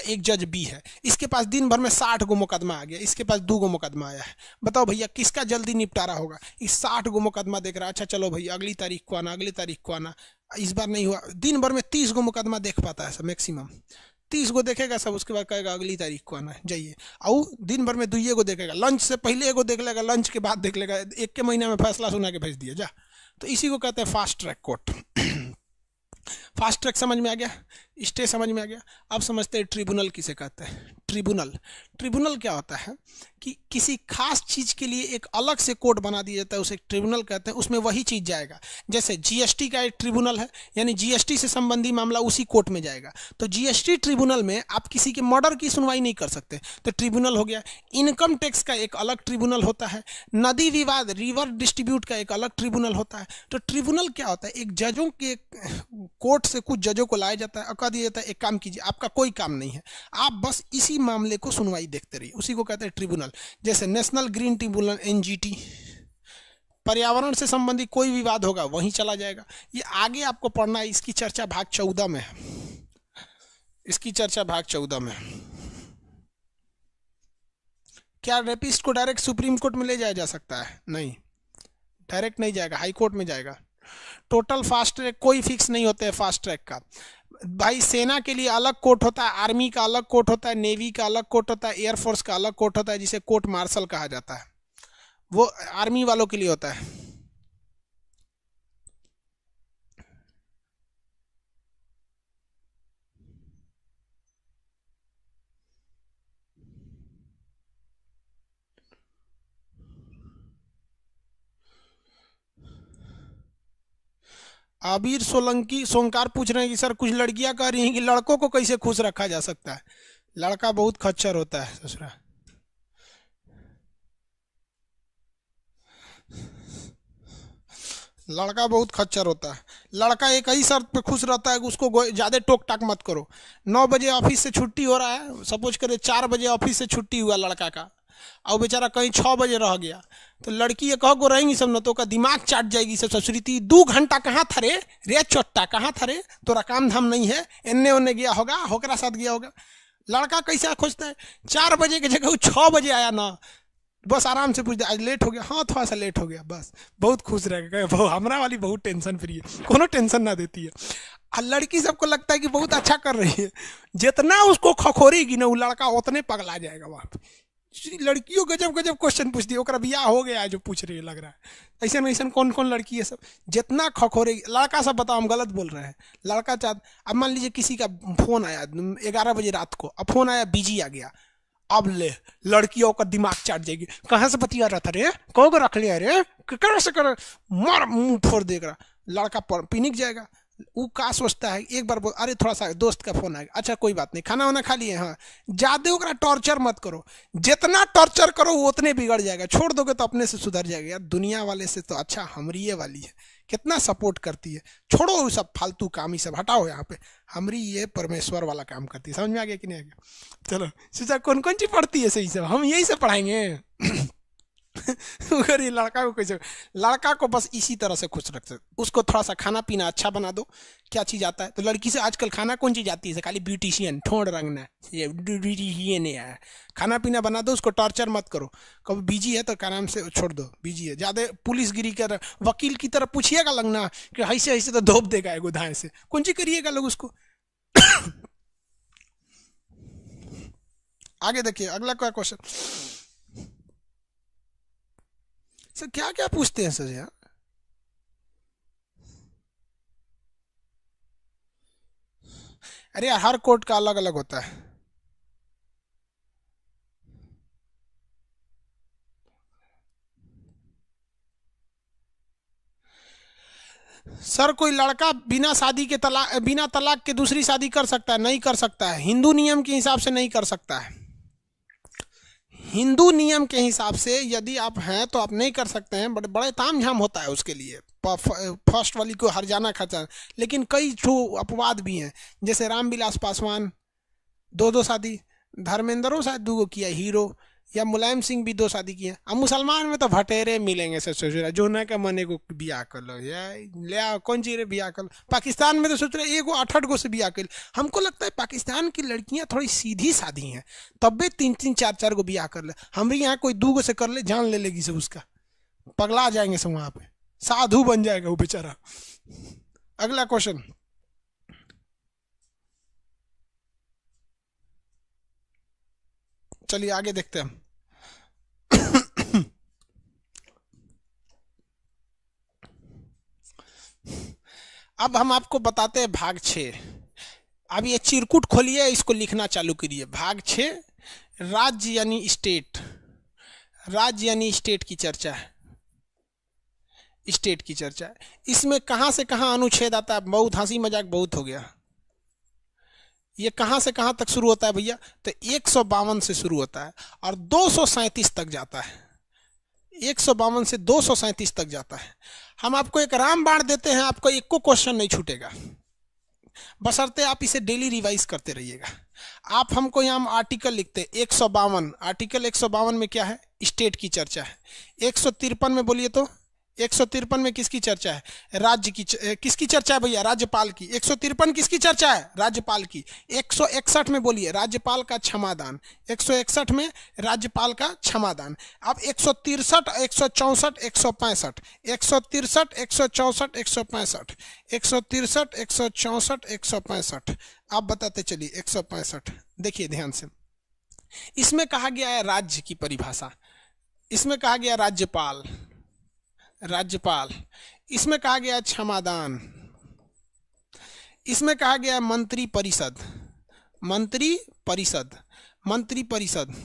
एक जज बी है, इसके पास दिन भर में 60 गो मुकदमा आ गया, इसके पास 2 गो मुकदमा आया है। बताओ भैया किसका जल्दी निपटारा होगा? इस 60 गो मुकदमा देख रहा है, अच्छा चलो भैया अगली तारीख को आना, अगली तारीख को आना। इस बार नहीं हुआ, दिन भर में 30 गो मुकदमा देख पाता है सब, मैक्सिमम 30 गो देखेगा सब, उसके बाद कहेगा अगली तारीख को आना है, जाइए। और दिन भर में 2 गो देखेगा, लंच से पहले एगो देख लेगा, लंच के बाद देख लेगा, 1 के महीना में फैसला सुना के भेज दिया जा। तो इसी को कहते हैं fast track court. Fast track समझ में आ गया, स्टे समझ में आ गया। अब समझते हैं ट्रिब्यूनल किसे कहते हैं। ट्रिब्यूनल। ट्रिब्यूनल क्या होता है कि किसी खास चीज के लिए एक अलग से कोर्ट बना दिया जाता है, उसे ट्रिब्यूनल कहते हैं, उसमें वही चीज जाएगा। जैसे जीएसटी का एक ट्रिब्यूनल है, यानी जीएसटी से संबंधी मामला उसी कोर्ट में जाएगा। तो जीएसटी ट्रिब्यूनल में आप किसी के मर्डर की सुनवाई नहीं कर सकते, तो ट्रिब्यूनल हो गया। इनकम टैक्स का एक अलग ट्रिब्यूनल होता है, नदी विवाद रिवर डिस्ट्रीब्यूट का एक अलग ट्रिब्यूनल होता है। तो ट्रिब्यूनल क्या होता है, एक जजों के कोर्ट से कुछ जजों को लाया जाता है और कह दिया जाता है एक काम कीजिए, आपका कोई काम नहीं है, आप बस इसी मामले को सुनवाई देखते रहिए, उसी को कहते हैं ट्रिब्यूनल। जैसे नेशनल ग्रीन ट्रिब्यूनल एनजीटी, पर्यावरण से संबंधित कोई विवाद होगा वहीं चला जाएगा। ये आगे आपको पढ़ना है, इसकी चर्चा भाग 14 में है, इसकी चर्चा भाग 14 में। क्या रेपिस्ट को डायरेक्ट सुप्रीम कोर्ट में ले जाया जा सकता है? नहीं, डायरेक्ट नहीं जाएगा, हाई कोर्ट में जाएगा। टोटल फास्ट ट्रैक कोई फिक्स नहीं होता है फास्ट ट्रैक का भाई। सेना के लिए अलग कोर्ट होता है, आर्मी का अलग कोर्ट होता है, नेवी का अलग कोर्ट होता है, एयरफोर्स का अलग कोर्ट होता है, जिसे कोर्ट मार्शल कहा जाता है, वो आर्मी वालों के लिए होता है। आबिर सोलंकी सोमकार पूछ रहे हैं कि सर कुछ लड़कियां कह रही हैं कि लड़कों को कैसे खुश रखा जा सकता है, लड़का बहुत खच्चर होता है ससुरा। लड़का बहुत खच्चर होता है, लड़का एक ही शर्त पे खुश रहता है कि उसको ज़्यादा टोक टाक मत करो। 9 बजे ऑफिस से छुट्टी हो रहा है, सपोज करे 4 बजे ऑफिस से छुट्टी हुआ लड़का का, और बेचारा कहीं 6 बजे रह गया, तो लड़की ये कह को रहेंगी सब न, तो का दिमाग चाट जाएगी सब, ससुरीती 2 घंटा कहाँ था रे, रे चोट्टा कहाँ था रे, तोरा काम धाम नहीं है, एन्ने ओन्ने गया होगा, होकरा साथ गया होगा। लड़का कैसा खोजता है, 4 बजे की जगह वो 6 बजे आया ना, बस आराम से पूछ दे आज लेट हो गया, हाँ थोड़ा सा लेट हो गया, बस बहुत खुश रहेगा। हमारा वाली बहुत टेंशन फ्री है, कोनो टेंशन ना देती है। और लड़की सबको लगता है कि बहुत अच्छा कर रही है, जितना उसको खखोरेगी ना वो लड़का उतने पगला जाएगा वहाँ पे। लड़कियों गजब गजब क्वेश्चन पूछती है, ओकरा बियाह हो गया है जो पूछ रही है, लग रहा है ऐसा नहीं। ऐसा कौन कौन लड़की है सब, जितना खखोरेगी लड़का सब, बताओ हम गलत बोल रहे हैं? लड़का चाह, अब मान लीजिए किसी का फोन आया 11 बजे रात को, अब फोन आया बिजी आ गया, अब ले लड़कियों का दिमाग चाट जाएगी, कहाँ से बतिया रहा था रे, कहो को रख लिया रे, कैसे कर, मार मुंह फोड़ देगा, लड़का पिनिक जाएगा। वो का सोचता है, एक बार बोल अरे थोड़ा सा दोस्त का फोन आएगा, अच्छा कोई बात नहीं, खाना वाना खा लिए, हाँ ज्यादा ओकरा टॉर्चर मत करो, जितना टॉर्चर करो वो उतने बिगड़ जाएगा, छोड़ दोगे तो अपने से सुधर जाएगा। यार दुनिया वाले से तो अच्छा हमरी ये वाली है, कितना सपोर्ट करती है, छोड़ो वो सब फालतू काम ही सब हटाओ, यहाँ पे हमरी ये परमेश्वर वाला काम करती है। समझ में आ गया कि नहीं आ गया? चलो सीधा कौन कौन चीज पढ़ती है सही सब, हम यही से पढ़ाएंगे। अगर ये लड़का को कैसे, लड़का को बस इसी तरह से खुश रख सकते, उसको थोड़ा सा खाना पीना अच्छा बना दो। क्या चीज़ आता है तो लड़की से आजकल खाना कौन चीज़ आती है, खाली ब्यूटिशियन ठोड़ रंगना, ये नहीं आया, खाना पीना बना दो, उसको टॉर्चर मत करो। कभी बिजी है तो आराम से छोड़ दो, बिजी है ज़्यादा पुलिसगिरी कर, वकील की तरह पूछिएगा लगना कि ऐसे ऐसे तो धोप देगा एगो धाए से, कौन चीज करिएगा लोग उसको। आगे देखिए अगला क्या क्वेश्चन, सर क्या क्या पूछते हैं सर यार? अरे यार हर कोर्ट का अलग अलग होता है। सर कोई लड़का बिना शादी के तलाक, बिना तलाक के दूसरी शादी कर सकता है? नहीं कर सकता है, हिंदू नियम के हिसाब से नहीं कर सकता है। हिंदू नियम के हिसाब से यदि आप हैं तो आप नहीं कर सकते हैं, बड़े बड़े ताम झाम होता है उसके लिए, फर्स्ट वाली को हर्जाना खर्चा। लेकिन कई ठो अपवाद भी हैं, जैसे रामविलास पासवान 2 शादी, धर्मेंद्रो शायद 2 किया, हीरो या मुलायम सिंह भी 2 शादी किए। अब मुसलमान में तो भटेरे मिलेंगे सर, सोच रहा जो ना का मने को बिया कर लो, ले आओ कौन चीज बिया कर लो। पाकिस्तान में तो सोच रहे एगो 8-8 गो से बिया कर। हमको लगता है पाकिस्तान की लड़कियां थोड़ी सीधी साधी हैं, तब भी 3-3 4-4 गो बिया कर ले। हमारे यहाँ कोई 2 गो से कर ले जान ले लेगी सब, उसका पगला जाएंगे सब, वहां पे साधु बन जाएगा वो बेचारा। अगला क्वेश्चन, चलिए आगे देखते हैं। अब हम आपको बताते हैं भाग 6। अब ये चिरकुट खोलिए, इसको लिखना चालू करिए। भाग 6 राज्य यानी स्टेट, राज्य यानी स्टेट की चर्चा है, स्टेट की चर्चा है। इसमें कहां से कहां अनुच्छेद आता है? बहुत हंसी मजाक बहुत हो गया। ये कहां से कहां तक शुरू होता है भैया? तो 152 से शुरू होता है और 237 तक जाता है। 152 से 237 तक जाता है। हम आपको एक रामबाण देते हैं, आपको एक को क्वेश्चन नहीं छूटेगा, बशर्ते आप इसे डेली रिवाइज करते रहिएगा। आप हमको यहाँ आर्टिकल लिखते हैं 152, आर्टिकल 152 में क्या है? स्टेट की चर्चा है। 153 में बोलिए तो 153 में किसकी चर्चा है? राज्य की किसकी चर्चा है भैया? राज्यपाल की। 153 किसकी चर्चा है? राज्यपाल की। 161 में बोलिए राज्यपाल का क्षमादान। 161 में राज्यपाल का क्षमादान। अब 163, 164, 165, 163, 164, 165, 163, 164, 165। आप बताते चलिए 165। देखिए ध्यान से, इसमें कहा गया है राज्य की परिभाषा, इसमें कहा गया राज्यपाल, राज्यपाल, इसमें कहा गया क्षमादान, इसमें कहा गया मंत्री परिषद, मंत्री परिषद, मंत्री परिषद।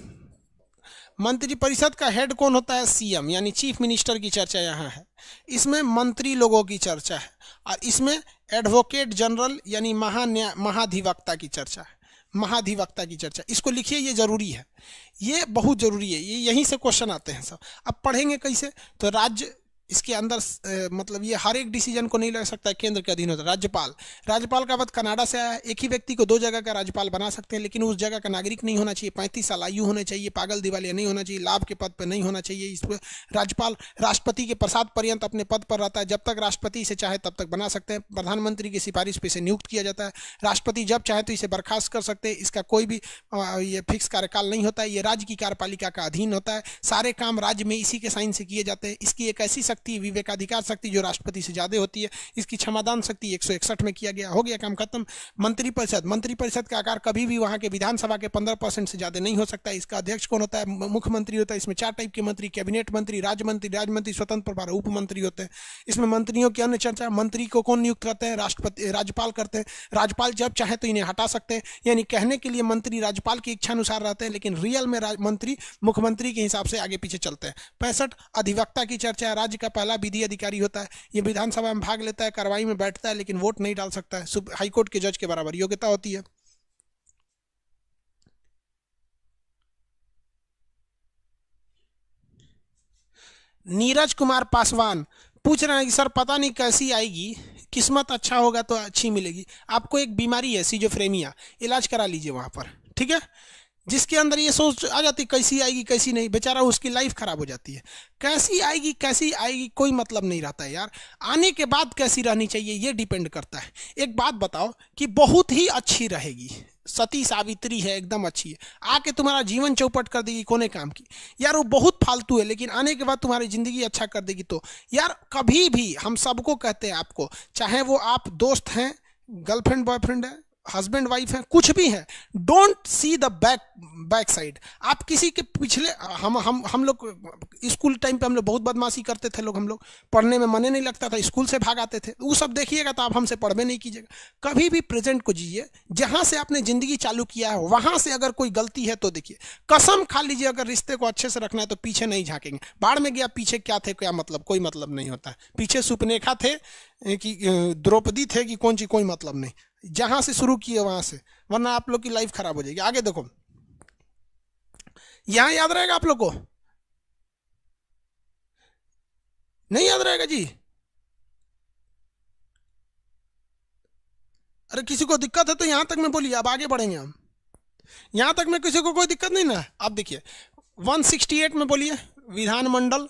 मंत्री परिषद का हेड कौन होता है? सीएम यानी चीफ मिनिस्टर की चर्चा यहाँ है। इसमें मंत्री लोगों की चर्चा है और इसमें एडवोकेट जनरल यानी महाधिवक्ता की चर्चा है, महाधिवक्ता की चर्चा। इसको लिखिए, ये जरूरी है, ये बहुत जरूरी है, ये यहीं से क्वेश्चन आते हैं सब। अब पढ़ेंगे कैसे? तो राज्य, इसके अंदर मतलब ये हर एक डिसीजन को नहीं ले सकता है, केंद्र के अधीन होता है। राज्यपाल, राज्यपाल का पद कनाडा से आया है। एक ही व्यक्ति को 2 जगह का राज्यपाल बना सकते हैं, लेकिन उस जगह का नागरिक नहीं होना चाहिए, 35 साल आयु होना चाहिए, पागल दिवालिया नहीं होना चाहिए, लाभ के पद पर नहीं होना चाहिए। इस पर राज्यपाल राष्ट्रपति के प्रसाद पर्यंत अपने पद पर रहता है, जब तक राष्ट्रपति इसे चाहे तब तक बना सकते हैं। प्रधानमंत्री की सिफारिश पर इसे नियुक्त किया जाता है। राष्ट्रपति जब चाहे तो इसे बर्खास्त कर सकते हैं, इसका कोई भी ये फिक्स कार्यकाल नहीं होता है। ये राज्य की कार्यपालिका का अधीन होता है, सारे काम राज्य में इसी के साइन से किए जाते हैं। इसकी एक ऐसी शक्ति, विवेकाधिकार शक्ति, जो राष्ट्रपति से ज्यादा होती है। इसकी क्षमादान शक्ति 161 में किया गया। हो गया काम खत्म। मंत्री परिषद, मंत्री परिषद का आकार कभी भी वहां के विधानसभा के 15% से ज्यादा नहीं हो सकता। इसका अध्यक्ष कौन होता है? मुख्यमंत्री होता है। इसमें 4 टाइप के मंत्री, कैबिनेट मंत्री, राज्य मंत्री, राजमंत्री, स्वतंत्र प्रभार, उप मंत्री होते हैं। इसमें मंत्रियों की अन्य चर्चा, मंत्री को कौन नियुक्त करते हैं? राष्ट्रपति, राज्यपाल करते हैं। राज्यपाल जब चाहे तो इन्हें हटा सकते हैं, यानी कहने के लिए मंत्री राज्यपाल की इच्छा अनुसार रहते हैं, लेकिन रियल में मंत्री मुख्यमंत्री के हिसाब से आगे पीछे चलते हैं। 65 अधिवक्ता की चर्चा है। राज्य का पहला विधि अधिकारी होता है। ये विधानसभा में भाग लेता है, कार्रवाई में बैठता है, लेकिन वोट नहीं डाल सकता है। हाईकोर्ट के जज के बराबर योग्यता होती है। नीरज कुमार पासवान पूछ रहे हैं कि सर पता नहीं कैसी आएगी, किस्मत अच्छा होगा तो अच्छी मिलेगी। आपको एक बीमारी है सिजोफ्रेनिया, इलाज करा लीजिए वहां पर, ठीक है? जिसके अंदर ये सोच आ जाती कैसी आएगी कैसी नहीं, बेचारा उसकी लाइफ खराब हो जाती है। कैसी आएगी कोई मतलब नहीं रहता है यार। आने के बाद कैसी रहनी चाहिए ये डिपेंड करता है। एक बात बताओ कि बहुत ही अच्छी रहेगी, सती सावित्री है, एकदम अच्छी है, आके तुम्हारा जीवन चौपट कर देगी कोने काम की, यार वो बहुत फालतू है, लेकिन आने के बाद तुम्हारी जिंदगी अच्छा कर देगी। तो यार कभी भी हम सबको कहते हैं, आपको चाहे वो आप दोस्त हैं, गर्लफ्रेंड बॉयफ्रेंड है, हस्बैंड वाइफ है, कुछ भी है, don't see the back side. आप किसी के पिछले, हम लोग स्कूल टाइम पे हम लोग बहुत बदमाशी करते थे लोग, हम लोग पढ़ने में मन नहीं लगता था, स्कूल से भाग आते थे, वो सब देखिएगा तो आप हमसे पढ़वे नहीं कीजिएगा। कभी भी प्रेजेंट को जिए, जहां से आपने जिंदगी चालू किया है वहां से अगर कोई गलती है तो देखिए, कसम खा लीजिए अगर रिश्ते को अच्छे से रखना है तो पीछे नहीं झांकेंगे। बाढ़ में गया, पीछे क्या थे क्या मतलब, कोई मतलब नहीं होता है। पीछे सुपनेखा थे कि द्रौपदी थे कि कौन सी, कोई मतलब नहीं। जहां से शुरू किए वहां से, वरना आप लोग की लाइफ खराब हो जाएगी। आगे देखो, यहां याद रहेगा आप लोग को? नहीं याद रहेगा जी? अरे किसी को दिक्कत है तो यहां तक में बोलिए, अब आगे बढ़ेंगे हम। यहां तक में किसी को कोई दिक्कत नहीं ना? आप देखिए 168 में बोलिए विधानमंडल,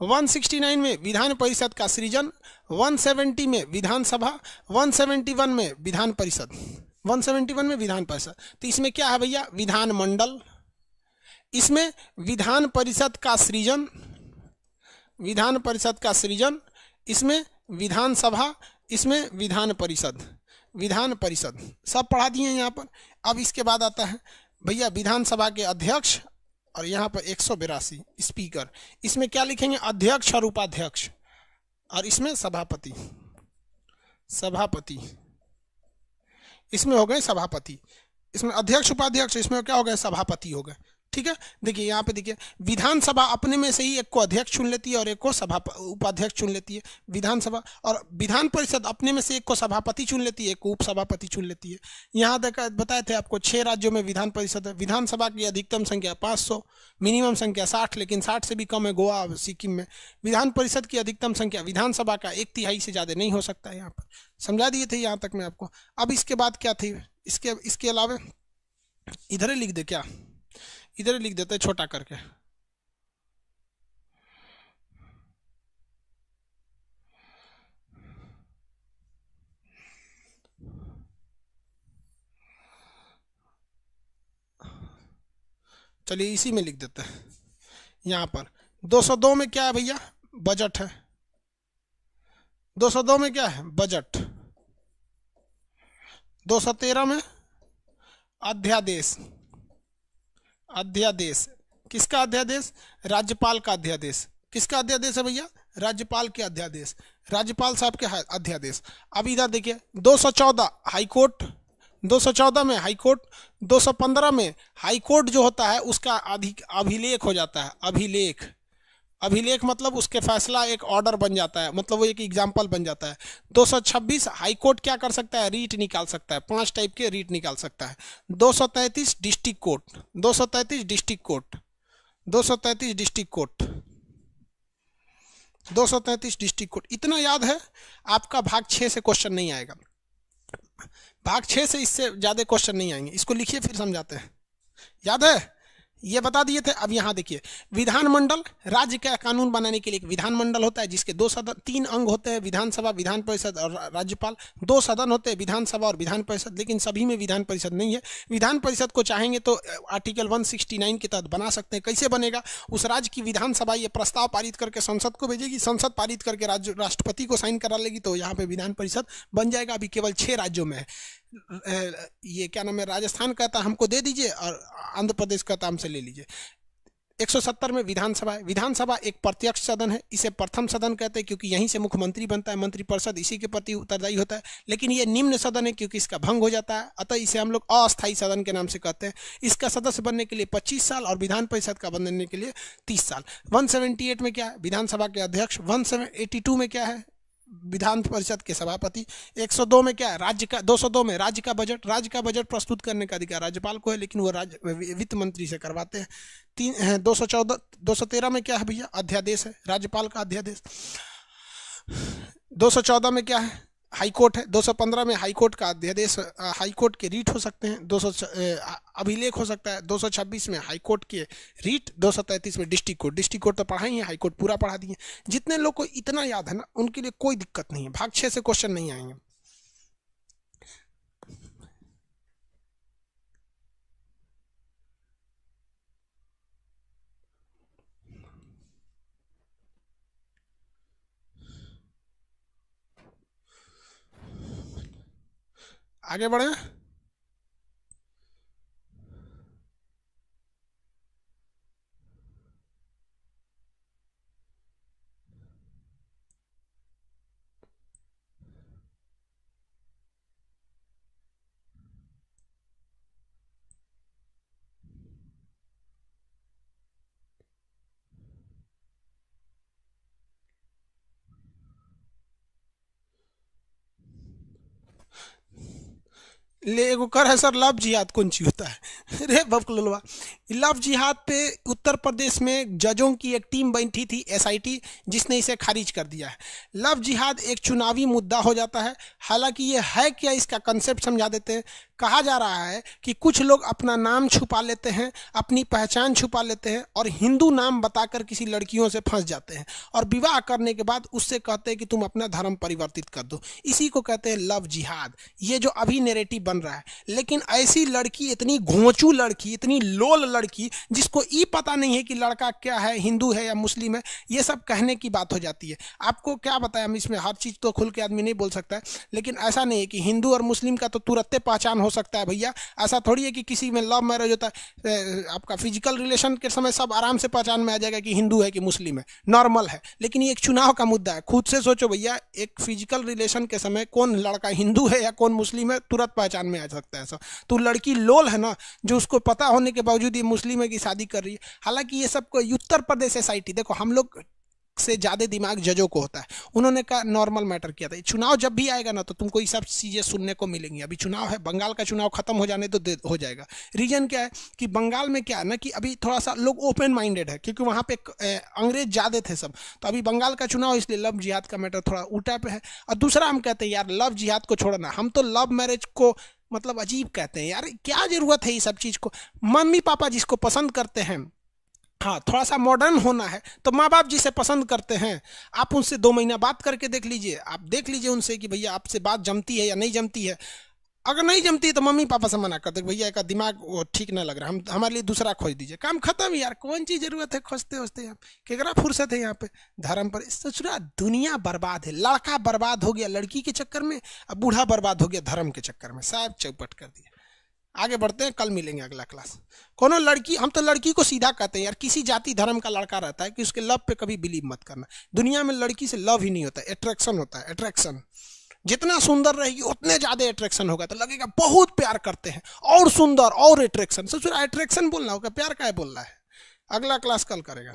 169 में विधान परिषद का सृजन, 170 में विधानसभा, 171 में विधान परिषद, 171 में विधान परिषद। तो इसमें क्या है भैया? विधानमंडल, इसमें विधान परिषद का सृजन, विधान परिषद का सृजन, इसमें विधानसभा, इसमें विधान परिषद, विधान परिषद सब पढ़ा दिए यहाँ पर। अब इसके बाद आता है भैया विधानसभा के अध्यक्ष, और यहाँ पर 182 स्पीकर। इसमें क्या लिखेंगे? अध्यक्ष और उपाध्यक्ष, और इसमें सभापति, सभापति, इसमें हो गए सभापति। इसमें अध्यक्ष उपाध्यक्ष, इसमें क्या हो गए, सभापति हो गए। ठीक है, देखिए यहाँ पे देखिए, विधानसभा अपने में से ही एक को अध्यक्ष चुन लेती है और एक को सभा उपाध्यक्ष चुन लेती है विधानसभा, और विधान परिषद अपने में से एक को सभापति चुन लेती है, एक को उपसभापति चुन लेती है। यहाँ देखा बताए थे आपको 6 राज्यों में विधान परिषद है। विधानसभा की अधिकतम संख्या 500, मिनिमम संख्या 60, लेकिन 60 से भी कम है गोवा और सिक्किम में। विधान परिषद की अधिकतम संख्या विधानसभा का 1/3 से ज़्यादा नहीं हो सकता है। यहाँ पर समझा दिए थे यहाँ तक मैं आपको। अब इसके बाद क्या थी, इसके अलावा इधर ही लिख दे क्या, इधर लिख देते छोटा करके। चलिए इसी में लिख देते हैं। यहां पर 202 में क्या है भैया, बजट है। 202 में क्या है, बजट। 213 में अध्यादेश। अध्यादेश किसका अध्यादेश, राज्यपाल का अध्यादेश। किसका अध्यादेश है भैया, राज्यपाल के अध्यादेश, राज्यपाल साहब के अध्यादेश। अब इधर देखिए 214 हाईकोर्ट, 214 में हाईकोर्ट, 215 में हाईकोर्ट जो होता है उसका अभिलेख हो जाता है। अभिलेख, अभिलेख मतलब उसके फैसला एक ऑर्डर बन जाता है, मतलब वो एक एग्जाम्पल बन जाता है। 226 हाईकोर्ट क्या कर सकता है, रीट निकाल सकता है, 5 टाइप के रीट निकाल सकता है। 233 district court, 233 district court, 233 district court, 233 district court. इतना याद है आपका, भाग 6 से क्वेश्चन नहीं आएगा, भाग 6 से इससे ज़्यादा क्वेश्चन नहीं आएंगे। इसको लिखिए फिर समझाते हैं, याद है, ये बता दिए थे। अब यहाँ देखिए, विधानमंडल, राज्य का कानून बनाने के लिए एक विधानमंडल होता है जिसके 2 सदन, 3 अंग होते हैं, विधानसभा, विधान परिषद और राज्यपाल। 2 सदन होते हैं, विधानसभा और विधान परिषद, लेकिन सभी में विधान परिषद नहीं है। विधान परिषद को चाहेंगे तो आर्टिकल 169 के तहत बना सकते हैं। कैसे बनेगा, उस राज्य की विधानसभा ये प्रस्ताव पारित करके संसद को भेजेगी, संसद पारित करके राष्ट्रपति को साइन करा लेगी, तो यहाँ पे विधान परिषद बन जाएगा। अभी केवल 6 राज्यों में है। ये क्या नाम है, राजस्थान कहता हमको दे दीजिए और आंध्र प्रदेश कहता हमसे ले लीजिए। 170 में विधानसभा है। विधानसभा एक प्रत्यक्ष सदन है, इसे प्रथम सदन कहते हैं क्योंकि यहीं से मुख्यमंत्री बनता है, मंत्रिपरिषद इसी के प्रति उत्तरदायी होता है। लेकिन ये निम्न सदन है क्योंकि इसका भंग हो जाता है, अतः इसे हम लोग अस्थायी सदन के नाम से कहते हैं। इसका सदस्य बनने के लिए 25 साल और विधान परिषद का बनने के लिए 30 साल। 178 में क्या है, विधानसभा के अध्यक्ष। 182 में क्या है, विधान परिषद के सभापति। 102 में क्या है, राज्य का, 202 में राज्य का बजट। राज्य का बजट प्रस्तुत करने का अधिकार राज्यपाल को है, लेकिन वो राज्य वित्त मंत्री से करवाते हैं। 213 में क्या है भैया, अध्यादेश है, राज्यपाल का अध्यादेश। 214 में क्या है, हाईकोर्ट है। 215 में हाईकोर्ट का अध्यादेश, हाईकोर्ट के रीट हो सकते हैं। 200 अभिलेख हो सकता है। 226 में हाईकोर्ट के रीट। 233 में डिस्ट्रिक्ट कोर्ट। डिस्ट्रिक्ट कोर्ट तो पढ़ा ही है, हाईकोर्ट पूरा पढ़ा दिए। जितने लोग को इतना याद है ना, उनके लिए कोई दिक्कत नहीं है, भाग 6 से क्वेश्चन नहीं आएंगे। आगे बढ़े। ले एगो कर है सर, लव जिहाद कौन सी होता है रे बबलवा। लव जिहाद पे उत्तर प्रदेश में जजों की एक टीम बैठी थी, एसआईटी, जिसने इसे खारिज कर दिया है। लव जिहाद एक चुनावी मुद्दा हो जाता है। हालांकि ये है क्या, इसका कंसेप्ट समझा देते हैं। कहा जा रहा है कि कुछ लोग अपना नाम छुपा लेते हैं, अपनी पहचान छुपा लेते हैं और हिंदू नाम बताकर किसी लड़कियों से फंस जाते हैं और विवाह करने के बाद उससे कहते हैं कि तुम अपना धर्म परिवर्तित कर दो। इसी को कहते हैं लव जिहाद। ये जो अभी नैरेटिव बन रहा है, लेकिन ऐसी लड़की, इतनी घोंचू लड़की, इतनी लोल लड़की, जिसको ये पता नहीं है कि लड़का क्या है, हिंदू है या मुस्लिम है, ये सब कहने की बात हो जाती है। आपको क्या बताया, हम इसमें हर चीज़ तो खुल के आदमी नहीं बोल सकता है, लेकिन ऐसा नहीं है कि हिंदू और मुस्लिम का तो तुरंत पहचान हो सकता है भैया। ऐसा थोड़ी है कि किसी में लव मैरिज होता है, आपका फिजिकल रिलेशन के समय सब आराम से पहचान में आ जाएगा कि हिंदू है कि मुस्लिम है, नॉर्मल है। लेकिन ये एक चुनाव का मुद्दा है। खुद से सोचो भैया, एक फिजिकल रिलेशन के समय कौन लड़का हिंदू है या कौन मुस्लिम है तुरंत पहचान कान में आ सकता है ऐसा। तो लड़की लोल है ना, जो उसको पता होने के बावजूद ये मुस्लिम है की शादी कर रही है। हालांकि ये सब कोई उत्तर प्रदेश SIT, देखो हम लोग से ज्यादा दिमाग जजों को होता है, उन्होंने कहा नॉर्मल मैटर किया था। चुनाव जब भी आएगा ना तो तुमको ये सब चीजें सुनने को मिलेंगी। अभी चुनाव है, बंगाल का चुनाव खत्म हो जाने तो हो जाएगा। रीजन क्या है कि बंगाल में क्या है ना कि अभी थोड़ा सा लोग ओपन माइंडेड है, क्योंकि वहां पे अंग्रेज ज्यादा थे सब। तो अभी बंगाल का चुनाव, इसलिए लव जिहाद का मैटर थोड़ा उल्टा पे है। और दूसरा हम कहते हैं यार लव जिहाद को छोड़ना, हम तो लव मैरिज को मतलब अजीब कहते हैं यार, क्या जरूरत है ये सब चीज को। मम्मी पापा जिसको पसंद करते हैं, हाँ थोड़ा सा मॉडर्न होना है तो माँ बाप जिसे पसंद करते हैं, आप उनसे 2 महीना बात करके देख लीजिए। आप देख लीजिए उनसे कि भैया आपसे बात जमती है या नहीं जमती है। अगर नहीं जमती है तो मम्मी पापा से मना कर दे, भैया का दिमाग वो ठीक ना लग रहा, हम हमारे लिए दूसरा खोज दीजिए, काम खत्म यार। कौन सी जरूरत है खोजते खोजते, आप केकरा फुर्सत है यहाँ पे धर्म पर। ससुरा दुनिया बर्बाद है, लड़का बर्बाद हो गया लड़की के चक्कर में, अब बूढ़ा बर्बाद हो गया धर्म के चक्कर में, सब चौपट कर दिया। आगे बढ़ते हैं, कल मिलेंगे अगला क्लास। कोनो लड़की, हम तो लड़की को सीधा कहते हैं यार, किसी जाति धर्म का लड़का रहता है कि उसके लव पे कभी बिलीव मत करना। दुनिया में लड़की से लव ही नहीं होता, अट्रैक्शन होता है, अट्रैक्शन। जितना सुंदर रहेगी उतने ज्यादा अट्रैक्शन होगा, तो लगेगा बहुत प्यार करते हैं, और सुंदर और अट्रैक्शन। सोच रहा अट्रैक्शन बोलना होगा, प्यार का है बोल रहा है। अगला क्लास कल करेगा।